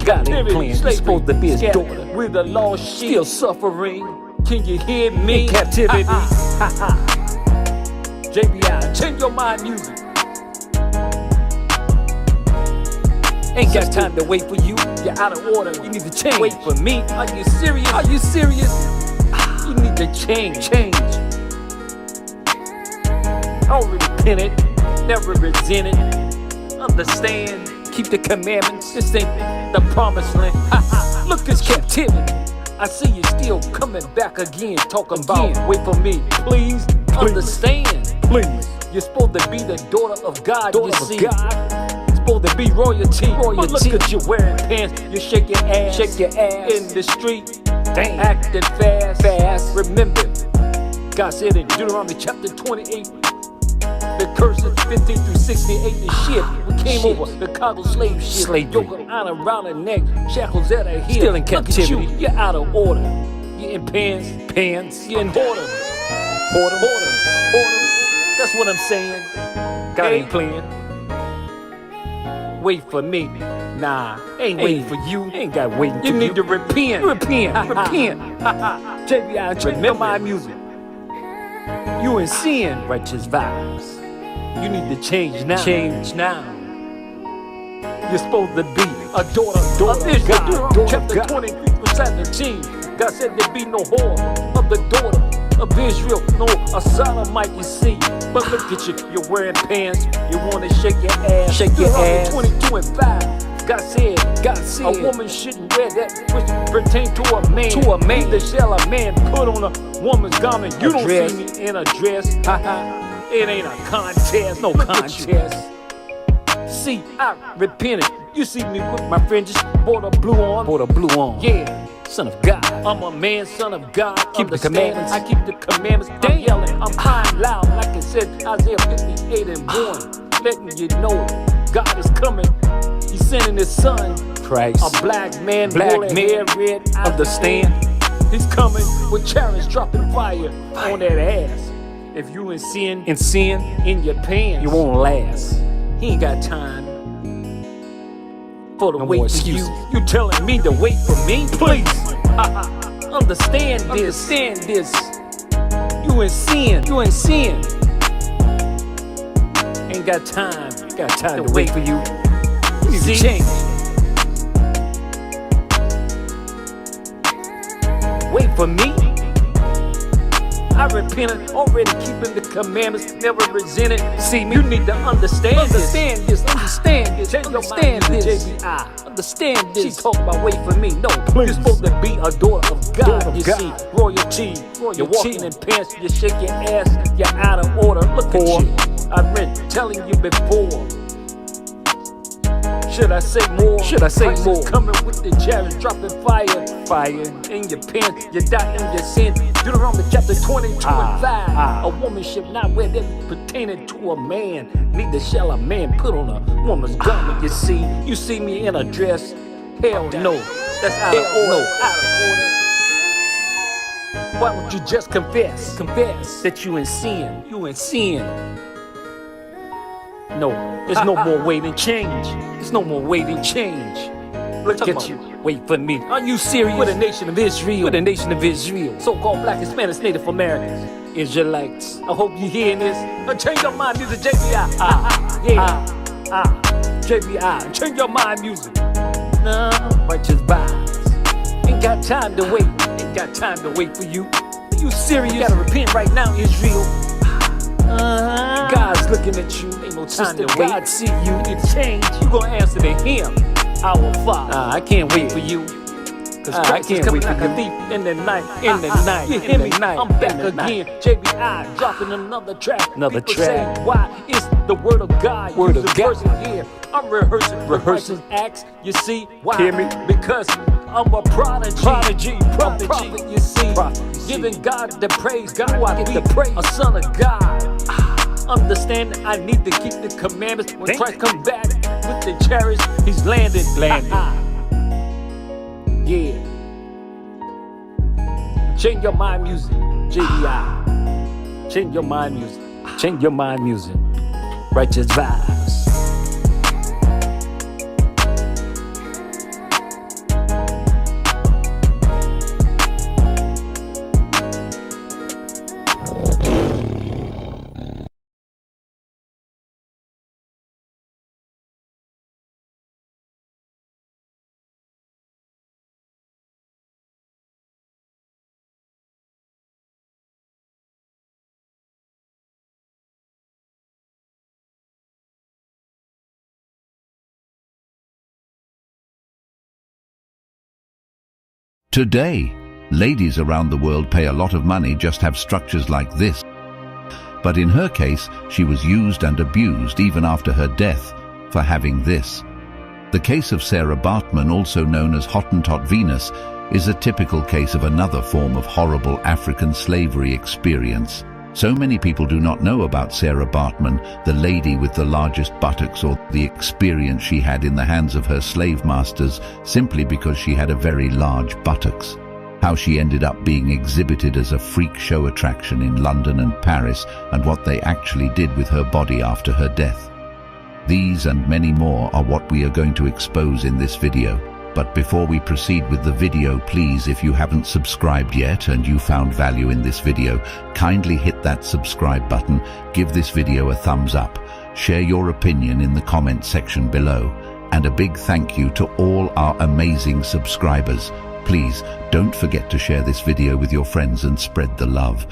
Speaker 2: God ain't playing. You're supposed to be his daughter. We're the lost sheep. Still suffering. Can you hear me? In captivity. JBI, change your mind music. Ain't got time to wait for you. You're out of order. You need to change. Wait for me. Are you serious? Are you serious? You need to change. Change. Already repented. Never resented. Understand. Keep the commandments. This ain't the promised land. Look, it's captivity. I see you still coming back again. Talking about wait for me. Please. Understand. Please. You're supposed to be the daughter of God. Daughter you see. Of God. Supposed to be royalty. But look at you wearing pants. You shake your ass. Shake your ass in the street. Damn. Acting fast. Remember, God said in Deuteronomy chapter 28, the curses 15 through 68. The ship we came over the cargo slave ship. Slavery. Yoke around the neck, shackles at her heel. Still in captivity. Look at you. You're out of order. You're in pants. You're in order. Order. That's what I'm saying. God ain't playing. Wait for me. Nah, ain't waiting for you. Ain't got waiting for you. You need to repent. Repent. JBI, change your mind music. You in sin, righteous vibes. You need to change now. Change now. You're supposed to be a daughter of Israel. God, chapter 23, verse 17. God said there be no whore of the daughter of Israel. No, a sodomite you see. But look at you, you're wearing pants. You want to shake your ass. Shake your ass. 22 and 5. God said, a woman shouldn't wear that which pertain to a man. To a man. Neither shall a man put on a woman's garment. You don't see me in a dress. It ain't a contest. No contest. See, I repented. You see me with my fringes, Border Blue on. Yeah. Son of God, I'm a man, son of God. Keep the commandments. I keep the commandments. I'm yelling, I'm crying loud, like it said Isaiah 58 and 1, letting you know God is coming. He's sending His Son, Christ, a black man, hair, red. Understand? He's coming with chariots dropping fire on that ass. If you in sin in your pants, you won't last. He ain't got time for the wait for you. You telling me to wait for me? Please. Understand this. You in sin. Ain't got time. Got time to wait for you. You need to change. Wait for me. I repented, already keeping the commandments, never resented. See me, you need to understand this. Change your mind, JBI. Understand this. She talk about wait for me. No, please. You're supposed to be a daughter of God. You see, royalty. You're walking in pants, you shake your ass, you're out of order. Look at you. I've been telling you before. Should I say more? Christ is coming with the chariots, dropping fire in your pants. You die in your sin. Deuteronomy chapter 22 and 5. A woman should not wear that pertaining to a man. Neither shall a man put on a woman's garment. You see me in a dress? Hell no. That's out of order. Why don't you just confess that you in sin? You in sin. No, there's no more waiting change. There's no more waiting change. Look at you. Wait for me. Are you serious? We're the nation of Israel. We're the nation of Israel. So-called Black, Hispanics, Native Americans, Israelites. I hope you're hearing this. Change your mind, music, JBI. JBI. Change your mind, music. No, righteous vibes. Ain't got time to wait. Ain't got time to wait for you. Are you serious? You gotta repent right now, Israel. God's looking at you. Ain't no time to wait. God see you. You need to change. You gonna answer to Him, our Father. I can't wait for you. Cause Christ is coming like a thief in the night. In the night. You hear me? I'm back again. JBI dropping another track. People say, why? It's the word of God. Word of God. Here. I'm rehearsing acts. You see why? Hear me? Because I'm a prodigy, a prophet, you see. Giving God the praise. God, I get the praise. A son of God. Understand I need to keep the commandments. When Christ comes back with the chariots, He's landing. Yeah. Change your mind, music. JBI. Change your mind, music. Change your mind, music. Righteous vibes.
Speaker 3: Today, ladies around the world pay a lot of money just to have structures like this. But in her case, she was used and abused even after her death for having this. The case of Sarah Baartman, also known as Hottentot Venus, is a typical case of another form of horrible African slavery experience. So many people do not know about Sarah Baartman, the lady with the largest buttocks, or the experience she had in the hands of her slave masters simply because she had a very large buttocks. How she ended up being exhibited as a freak show attraction in London and Paris, and what they actually did with her body after her death. These and many more are what we are going to expose in this video. But before we proceed with the video, please, if you haven't subscribed yet and you found value in this video, kindly hit that subscribe button, give this video a thumbs up, share your opinion in the comment section below, and a big thank you to all our amazing subscribers. Please don't forget to share this video with your friends and spread the love.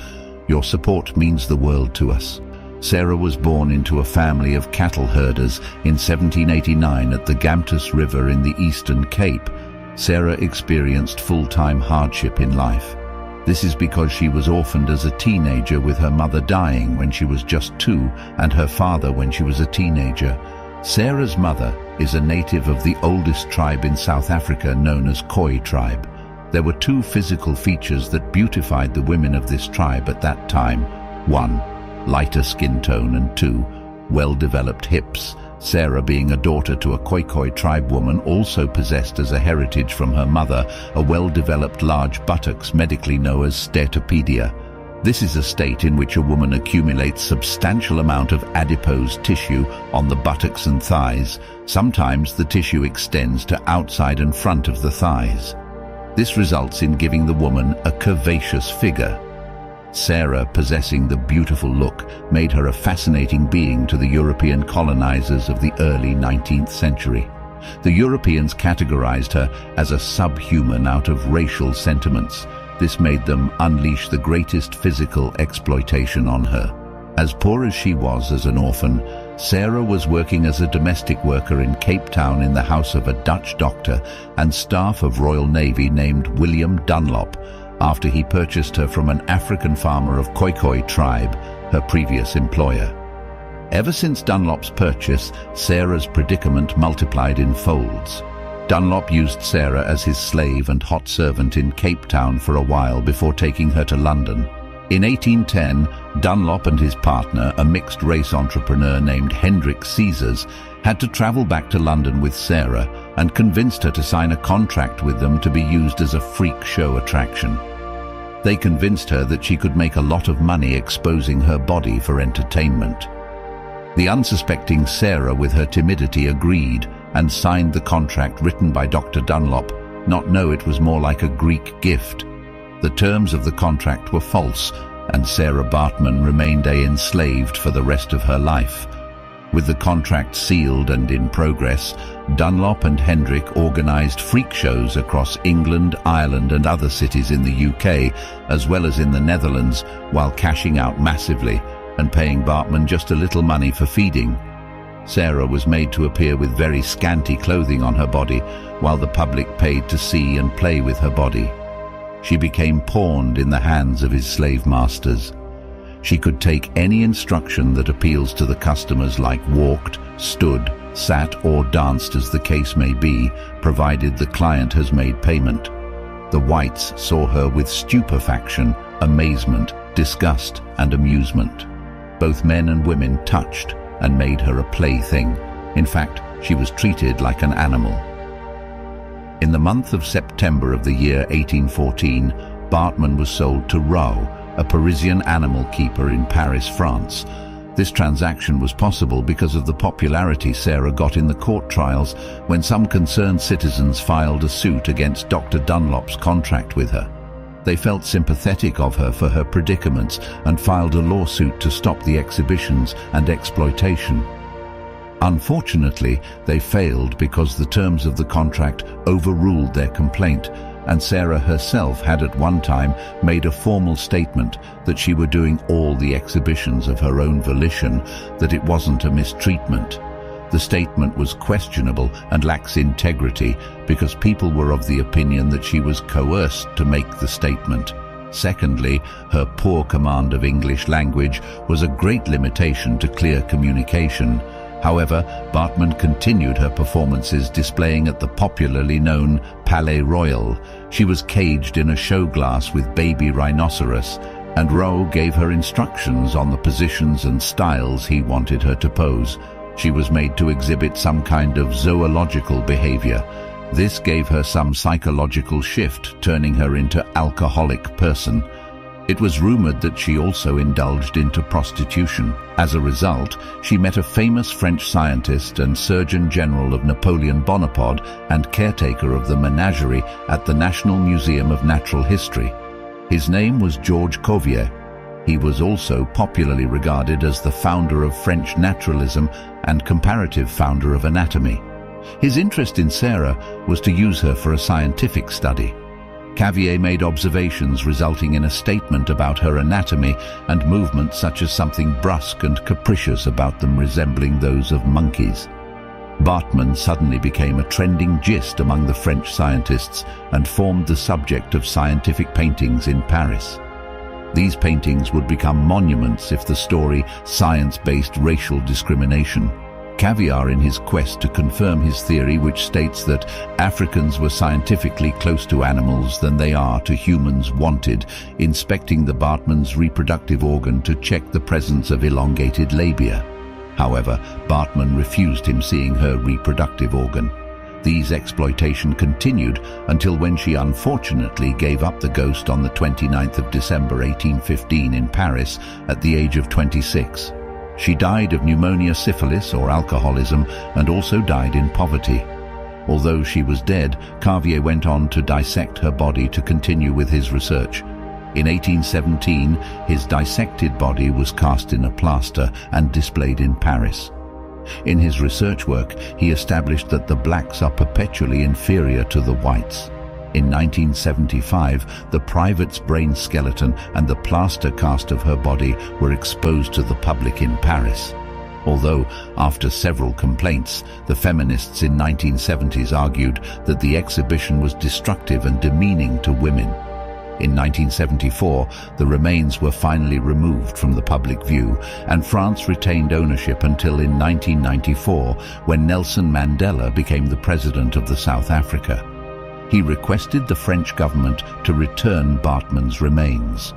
Speaker 3: Your support means the world to us. Sarah was born into a family of cattle herders in 1789 at the Gamtus River in the Eastern Cape. Sarah experienced full-time hardship in life. This is because she was orphaned as a teenager, with her mother dying when she was just 2 and her father when she was a teenager. Sarah's mother is a native of the oldest tribe in South Africa, known as Khoi tribe. There were 2 physical features that beautified the women of this tribe at that time. 1, lighter skin tone, and 2, well-developed hips. Sarah, being a daughter to a Khoikhoi tribe woman, also possessed as a heritage from her mother a well-developed large buttocks, medically known as steatopedia. This is a state in which a woman accumulates substantial amount of adipose tissue on the buttocks and thighs. Sometimes the tissue extends to outside and front of the thighs. This results in giving the woman a curvaceous figure. Sarah, possessing the beautiful look, made her a fascinating being to the European colonizers of the early 19th century. The Europeans categorized her as a subhuman out of racial sentiments. This made them unleash the greatest physical exploitation on her. As poor as she was as an orphan, Sarah was working as a domestic worker in Cape Town in the house of a Dutch doctor and staff of Royal Navy named William Dunlop, after he purchased her from an African farmer of Khoikhoi tribe, her previous employer. Ever since Dunlop's purchase, Sarah's predicament multiplied in folds. Dunlop used Sarah as his slave and hot servant in Cape Town for a while before taking her to London. In 1810, Dunlop and his partner, a mixed-race entrepreneur named Hendrik Caesars, had to travel back to London with Sarah and convinced her to sign a contract with them to be used as a freak show attraction. They convinced her that she could make a lot of money exposing her body for entertainment. The unsuspecting Sarah, with her timidity, agreed and signed the contract written by Dr. Dunlop, not know it was more like a Greek gift. The terms of the contract were false, and Sarah Bartman remained enslaved for the rest of her life. With the contract sealed and in progress, Dunlop and Hendrik organized freak shows across England, Ireland and other cities in the UK, as well as in the Netherlands, while cashing out massively and paying Bartman just a little money for feeding. Sarah was made to appear with very scanty clothing on her body, while the public paid to see and play with her body. She became pawned in the hands of his slave masters. She could take any instruction that appeals to the customers, like walked, stood, sat or danced as the case may be, provided the client has made payment. The whites saw her with stupefaction, amazement, disgust and amusement. Both men and women touched and made her a plaything. In fact, she was treated like an animal. In the month of September of the year 1814, Bartman was sold to Rau, a Parisian animal keeper in Paris, France. This transaction was possible because of the popularity Sarah got in the court trials when some concerned citizens filed a suit against Dr. Dunlop's contract with her. They felt sympathetic of her for her predicaments and filed a lawsuit to stop the exhibitions and exploitation. Unfortunately, they failed because the terms of the contract overruled their complaint, and Sarah herself had at one time made a formal statement that she were doing all the exhibitions of her own volition, that it wasn't a mistreatment. The statement was questionable and lacks integrity because people were of the opinion that she was coerced to make the statement. Secondly, her poor command of English language was a great limitation to clear communication. However, Bartman continued her performances, displaying at the popularly known Palais Royal. She was caged in a show glass with baby rhinoceros, and Rau gave her instructions on the positions and styles he wanted her to pose. She was made to exhibit some kind of zoological behavior. This gave her some psychological shift, turning her into an alcoholic person. It was rumored that she also indulged into prostitution. As a result, she met a famous French scientist and Surgeon General of Napoleon Bonaparte and caretaker of the menagerie at the National Museum of Natural History. His name was Georges Cuvier. He was also popularly regarded as the founder of French naturalism and comparative founder of anatomy. His interest in Sarah was to use her for a scientific study. Cuvier made observations resulting in a statement about her anatomy and movements, such as something brusque and capricious about them resembling those of monkeys. Bartman suddenly became a trending gist among the French scientists and formed the subject of scientific paintings in Paris. These paintings would become monuments if the story science-based racial discrimination. Cuvier, in his quest to confirm his theory, which states that Africans were scientifically close to animals than they are to humans, wanted inspecting the Bartman's reproductive organ to check the presence of elongated labia. However, Bartman refused him seeing her reproductive organ. These exploitation continued until when she unfortunately gave up the ghost on the 29th of December 1815 in Paris at the age of 26. She died of pneumonia, syphilis or alcoholism, and also died in poverty. Although she was dead, Cuvier went on to dissect her body to continue with his research. In 1817, his dissected body was cast in a plaster and displayed in Paris. In his research work, he established that the blacks are perpetually inferior to the whites. In 1975, the private's brain skeleton and the plaster cast of her body were exposed to the public in Paris. Although, after several complaints, the feminists in 1970s argued that the exhibition was destructive and demeaning to women. In 1974, the remains were finally removed from the public view, and France retained ownership until in 1994, when Nelson Mandela became the president of the South Africa. He requested the French government to return Baartman's remains.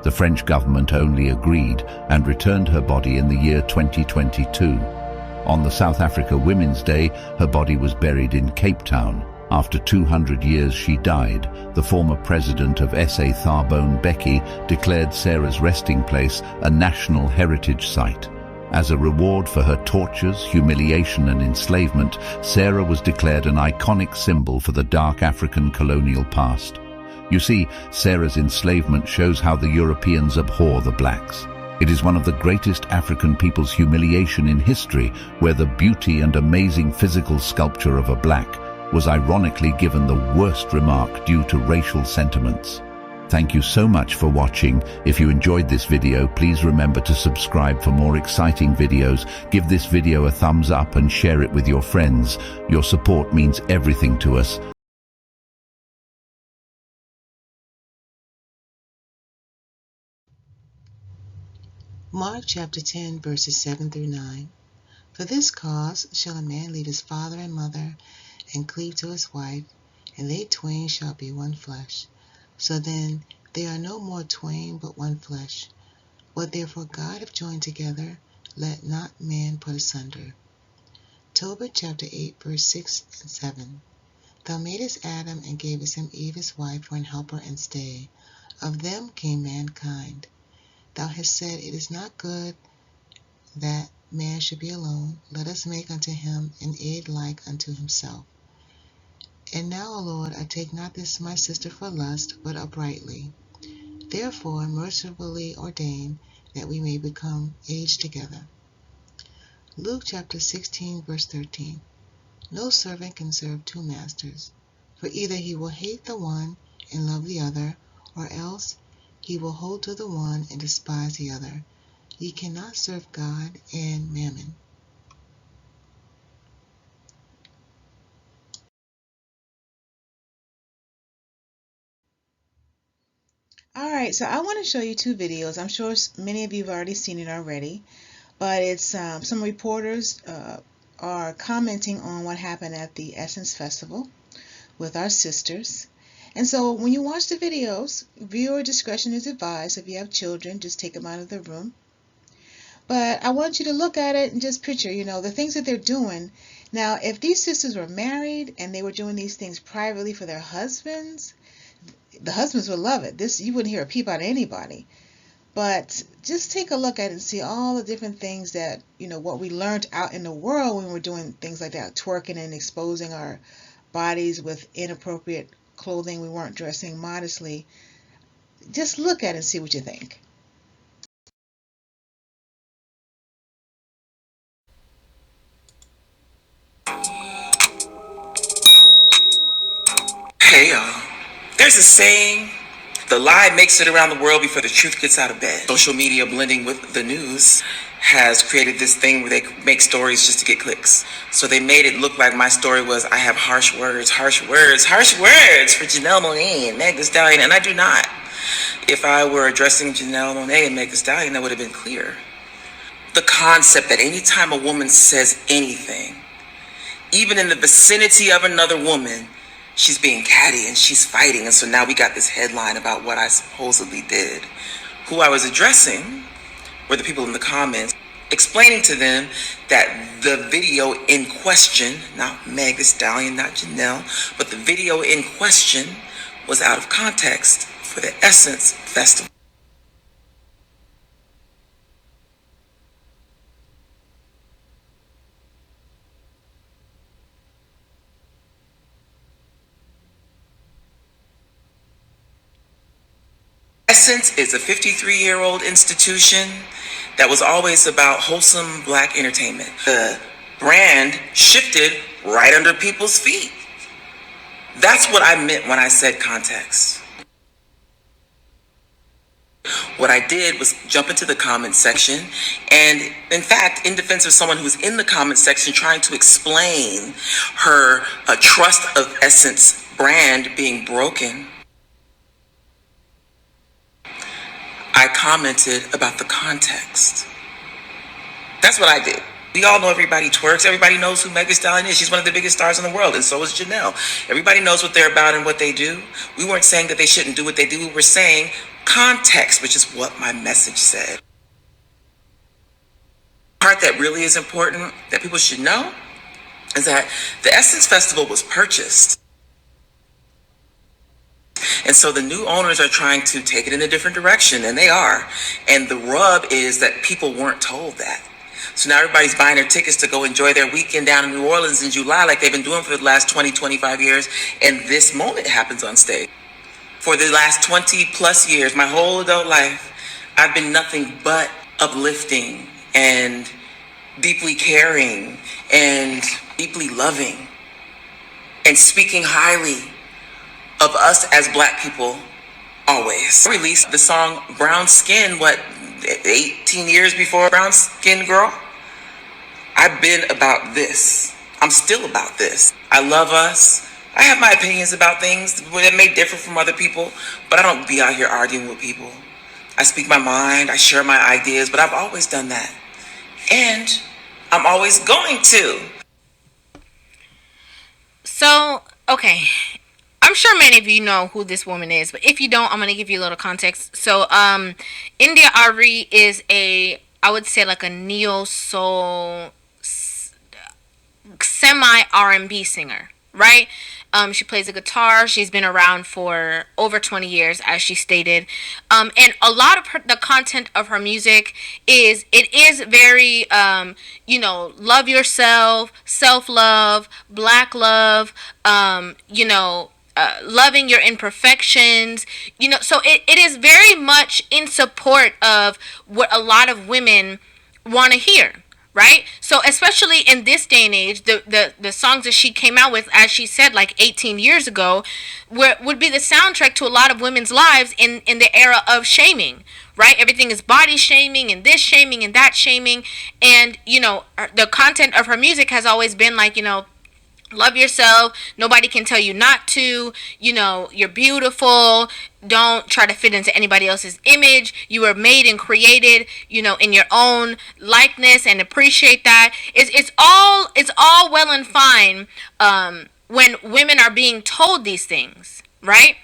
Speaker 3: The French government only agreed and returned her body in the year 2022. On the South Africa Women's Day, her body was buried in Cape Town. After 200 years she died. The former president of SA Tharbone Mbeki declared Sarah's resting place a national heritage site. As a reward for her tortures, humiliation and enslavement, Sarah was declared an iconic symbol for the dark African colonial past. You see, Sarah's enslavement shows how the Europeans abhor the blacks. It is one of the greatest African people's humiliation in history, where the beauty and amazing physical sculpture of a black was ironically given the worst remark due to racial sentiments. Thank you so much for watching. If you enjoyed this video, please remember to subscribe for more exciting videos. Give this video a thumbs up and share it with your friends. Your support means everything to us.
Speaker 1: Mark chapter 10, verses 7 through 9. For this cause shall a man leave his father and mother, and cleave to his wife, and they twain shall be one flesh. So then they are no more twain, but one flesh. What therefore God hath joined together, let not man put asunder. Tobit chapter 8, verse 6 and 7. Thou madest Adam, and gavest him Eve his wife for an helper and stay. Of them came mankind. Thou hast said, it is not good that man should be alone. Let us make unto him an aid like unto himself. And now, O Lord, I take not this my sister for lust, but uprightly. Therefore mercifully ordain that we may become aged together. Luke chapter 16, verse 13. No servant can serve two masters, for either he will hate the one and love the other, or else he will hold to the one and despise the other. Ye cannot serve God and mammon. Alright, so I want to show you two videos. I'm sure many of you have already seen it already, but it's some reporters are commenting on what happened at the Essence Festival with our sisters. And so when you watch the videos, viewer discretion is advised. If you have children, just take them out of the room. But I want you to look at it and just picture, the things that they're doing. Now, if these sisters were married and they were doing these things privately for their husbands, the husbands would love it. You wouldn't hear a peep out of anybody. But just take a look at it and see all the different things that, what we learned out in the world when we're doing things like that, twerking and exposing our bodies with inappropriate clothing. We weren't dressing modestly. Just look at it and see what you think.
Speaker 4: Hey y'all, there's a saying, the lie makes it around the world before the truth gets out of bed. Social media blending with the news has created this thing where they make stories just to get clicks. So they made it look like my story was, I have harsh words for Janelle Monáe and Meg Thee Stallion, and I do not. If I were addressing Janelle Monáe and Meg Thee Stallion, that would have been clear. The concept that anytime a woman says anything, even in the vicinity of another woman, she's being catty and she's fighting. And so now we got this headline about what I supposedly did. Who I was addressing were the people in the comments, explaining to them that the video in question, not Meg Thee Stallion, not Janelle, but the video in question was out of context for the Essence Festival. Essence is a 53-year-old institution that was always about wholesome black entertainment. The brand shifted right under people's feet. That's what I meant when I said context. What I did was jump into the comment section, and in fact, in defense of someone who's in the comment section trying to explain her Trust of Essence brand being broken, I commented about the context. That's what I did. We all know everybody twerks. Everybody knows who Megan Thee Stallion is. She's one of the biggest stars in the world, and so is Janelle. Everybody knows what they're about and what they do. We weren't saying that they shouldn't do what they do. We were saying context, which is what my message said. The part that really is important that people should know is that the Essence Festival was purchased. And so the new owners are trying to take it in a different direction, and they are. And the rub is that people weren't told that. So now everybody's buying their tickets to go enjoy their weekend down in New Orleans in July like they've been doing for the last 20, 25 years. And this moment happens on stage. For the last 20 plus years, my whole adult life, I've been nothing but uplifting and deeply caring and deeply loving and speaking highly of us as Black people always. I released the song Brown Skin, 18 years before Brown Skin Girl? I've been about this. I'm still about this. I love us. I have my opinions about things that may differ from other people, but I don't be out here arguing with people. I speak my mind, I share my ideas, but I've always done that. And I'm always going to.
Speaker 5: So, okay. I'm sure many of you know who this woman is, but if you don't, I'm going to give you a little context. So, India Arie is I would say like a neo-soul, semi-R&B singer, right? She plays the guitar. She's been around for over 20 years, as she stated. And a lot of the content of her music is very, love yourself, self-love, Black love, loving your imperfections, so it is very much in support of what a lot of women want to hear, right? So especially in this day and age, the songs that she came out with, as she said, like 18 years ago, would be the soundtrack to a lot of women's lives in the era of shaming, right? Everything is body shaming and this shaming and that shaming, and the content of her music has always been like, love yourself. Nobody can tell you not to. You're beautiful. Don't try to fit into anybody else's image. You were made and created, in your own likeness, and appreciate that. It's all well and fine when women are being told these things, right?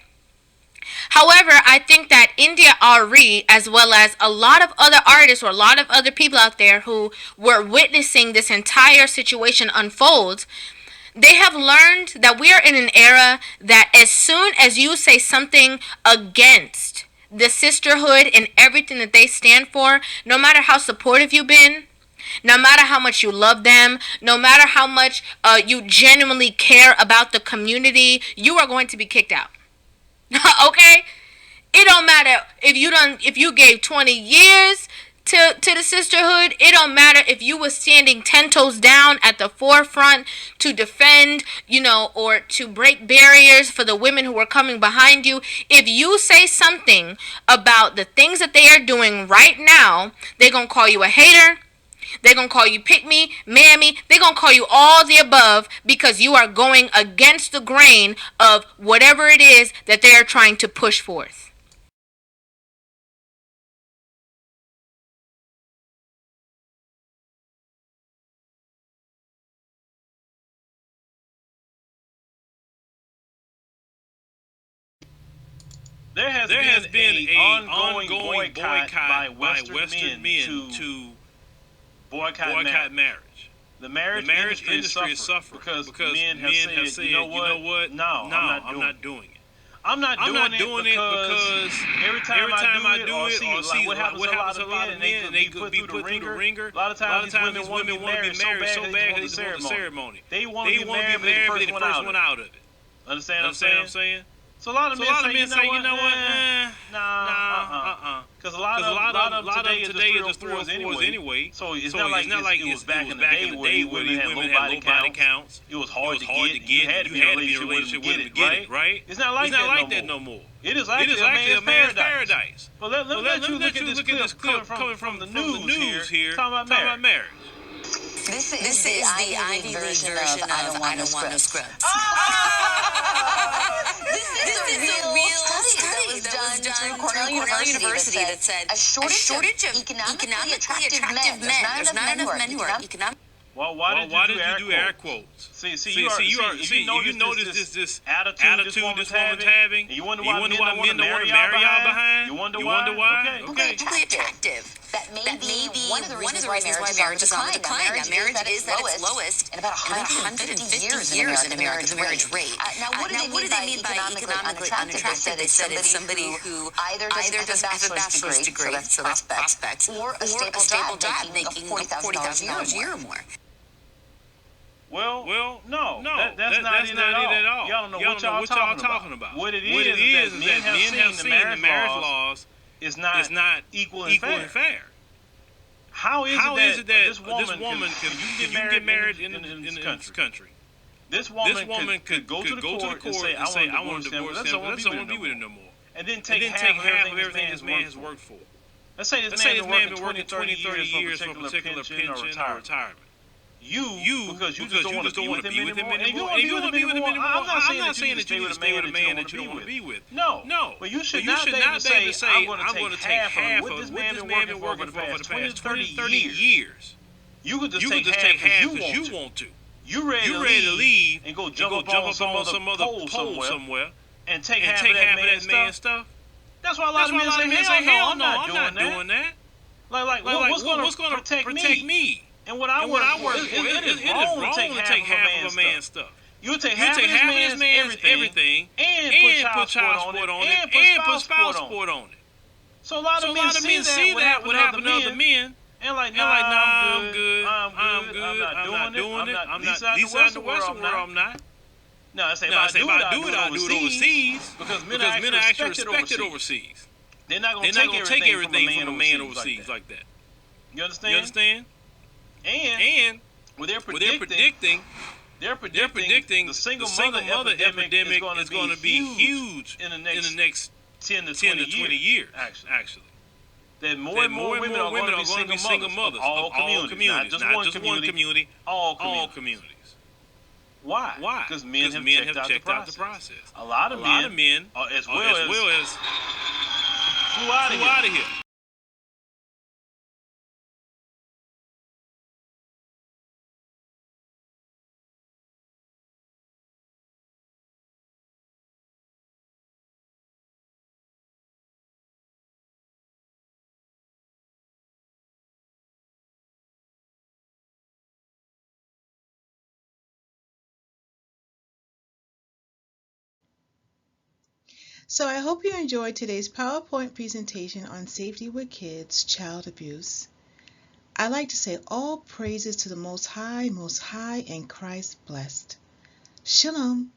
Speaker 5: However, I think that India Arie, as well as a lot of other artists or a lot of other people out there who were witnessing this entire situation unfold, they have learned that we are in an era that as soon as you say something against the sisterhood and everything that they stand for, no matter how supportive you've been, no matter how much you love them, no matter how much you genuinely care about the community, you are going to be kicked out. Okay? It don't matter if you gave 20 years to the sisterhood. It don't matter if you were standing 10 toes down at the forefront to defend, or to break barriers for the women who were coming behind you. If you say something about the things that they are doing right now, they're going to call you a hater. They're going to call you pick me, mammy. They're going to call you all the above because you are going against the grain of whatever it is that they are trying to push forth.
Speaker 6: There has been an ongoing boycott by Western men to boycott marriage. The marriage industry has suffered because men have said, you know what? No, I'm not doing it. I'm not doing it because every time I do it or see what happens to a lot of men and they could be put through the ringer. A lot of times these women want to be married so bad they want the ceremony. They want to be married, but they the first one out of it. Understand what I'm saying? So a lot of men say, you know what? Because a lot of today is the 3 or 4s anyway. So it's not like it was back in the day where these women had low body counts. It was hard to get. You had to be in a relationship with them to get it, right? It's not like that no more. It is actually a man's paradise. But let you look at this clip coming from the news here talking about marriage.
Speaker 7: This is the Ivy League version of I Don't Want No Scrubs. This is a real study that was done through Cornell University that said a shortage of economically attractive men. There's not enough men who are economically.
Speaker 6: Well, why did you do air quotes? See, you notice this attitude this woman's having. And you wonder why men don't want to marry y'all behind. You wonder why?
Speaker 7: Okay. Attractive. That may be one of the reasons why marriage is on the decline. Now, marriage is at its lowest in about 150 years in America, the marriage rate. Now, what do they mean by economically unattractive? They said it's somebody who either doesn't have a bachelor's degree, so that's prospects, or a stable job making $40,000 a year or more.
Speaker 6: Well, no, that's not it at all. Y'all don't know what y'all talking about. What it is that men have seen the marriage laws is not equal and fair. How is it that this woman can get married in this country? This woman could go to the court and say, I want to divorce him, but I don't want to be with him no more. And then take half of everything this man has worked for. Let's say this man been working 20, 30 years for a particular pension or retirement. Because you just don't want to be with him anymore. And you want to be with him anymore. I'm not saying that you need to stay with a man that you don't want to be with. No. But you should not be able to say, I'm going to take half of what this man been working for the past 20, 30 years. You could just take half because you want to. You ready to leave and go jump up on some other pole somewhere and take half of that man's stuff? That's why a lot of men say, hell no, I'm not doing that. Like what's going to protect me? And what I work for, it is wrong to take half of a man's stuff. You take half of this man's everything and put child support on it and put spouse support on it. So a lot of men see that what happened to other men and like, nah, I'm good, I'm not doing it, I'm not, these side of the Western world, I'm not. No, I say if I do it, I'll do it overseas because men are actually respected overseas. They're not going to take everything from a man overseas like that. You understand? And they're predicting the single mother epidemic is going to be huge in the next 10 to 20 years. Actually, that more and more women are going to be single mothers of all communities, not just one community, all communities. Why? Because men have checked out the process. A lot of men, as well as flew out of here.
Speaker 1: So I hope you enjoyed today's PowerPoint presentation on safety with kids, child abuse. I like to say all praises to the Most High, and Christ blessed. Shalom.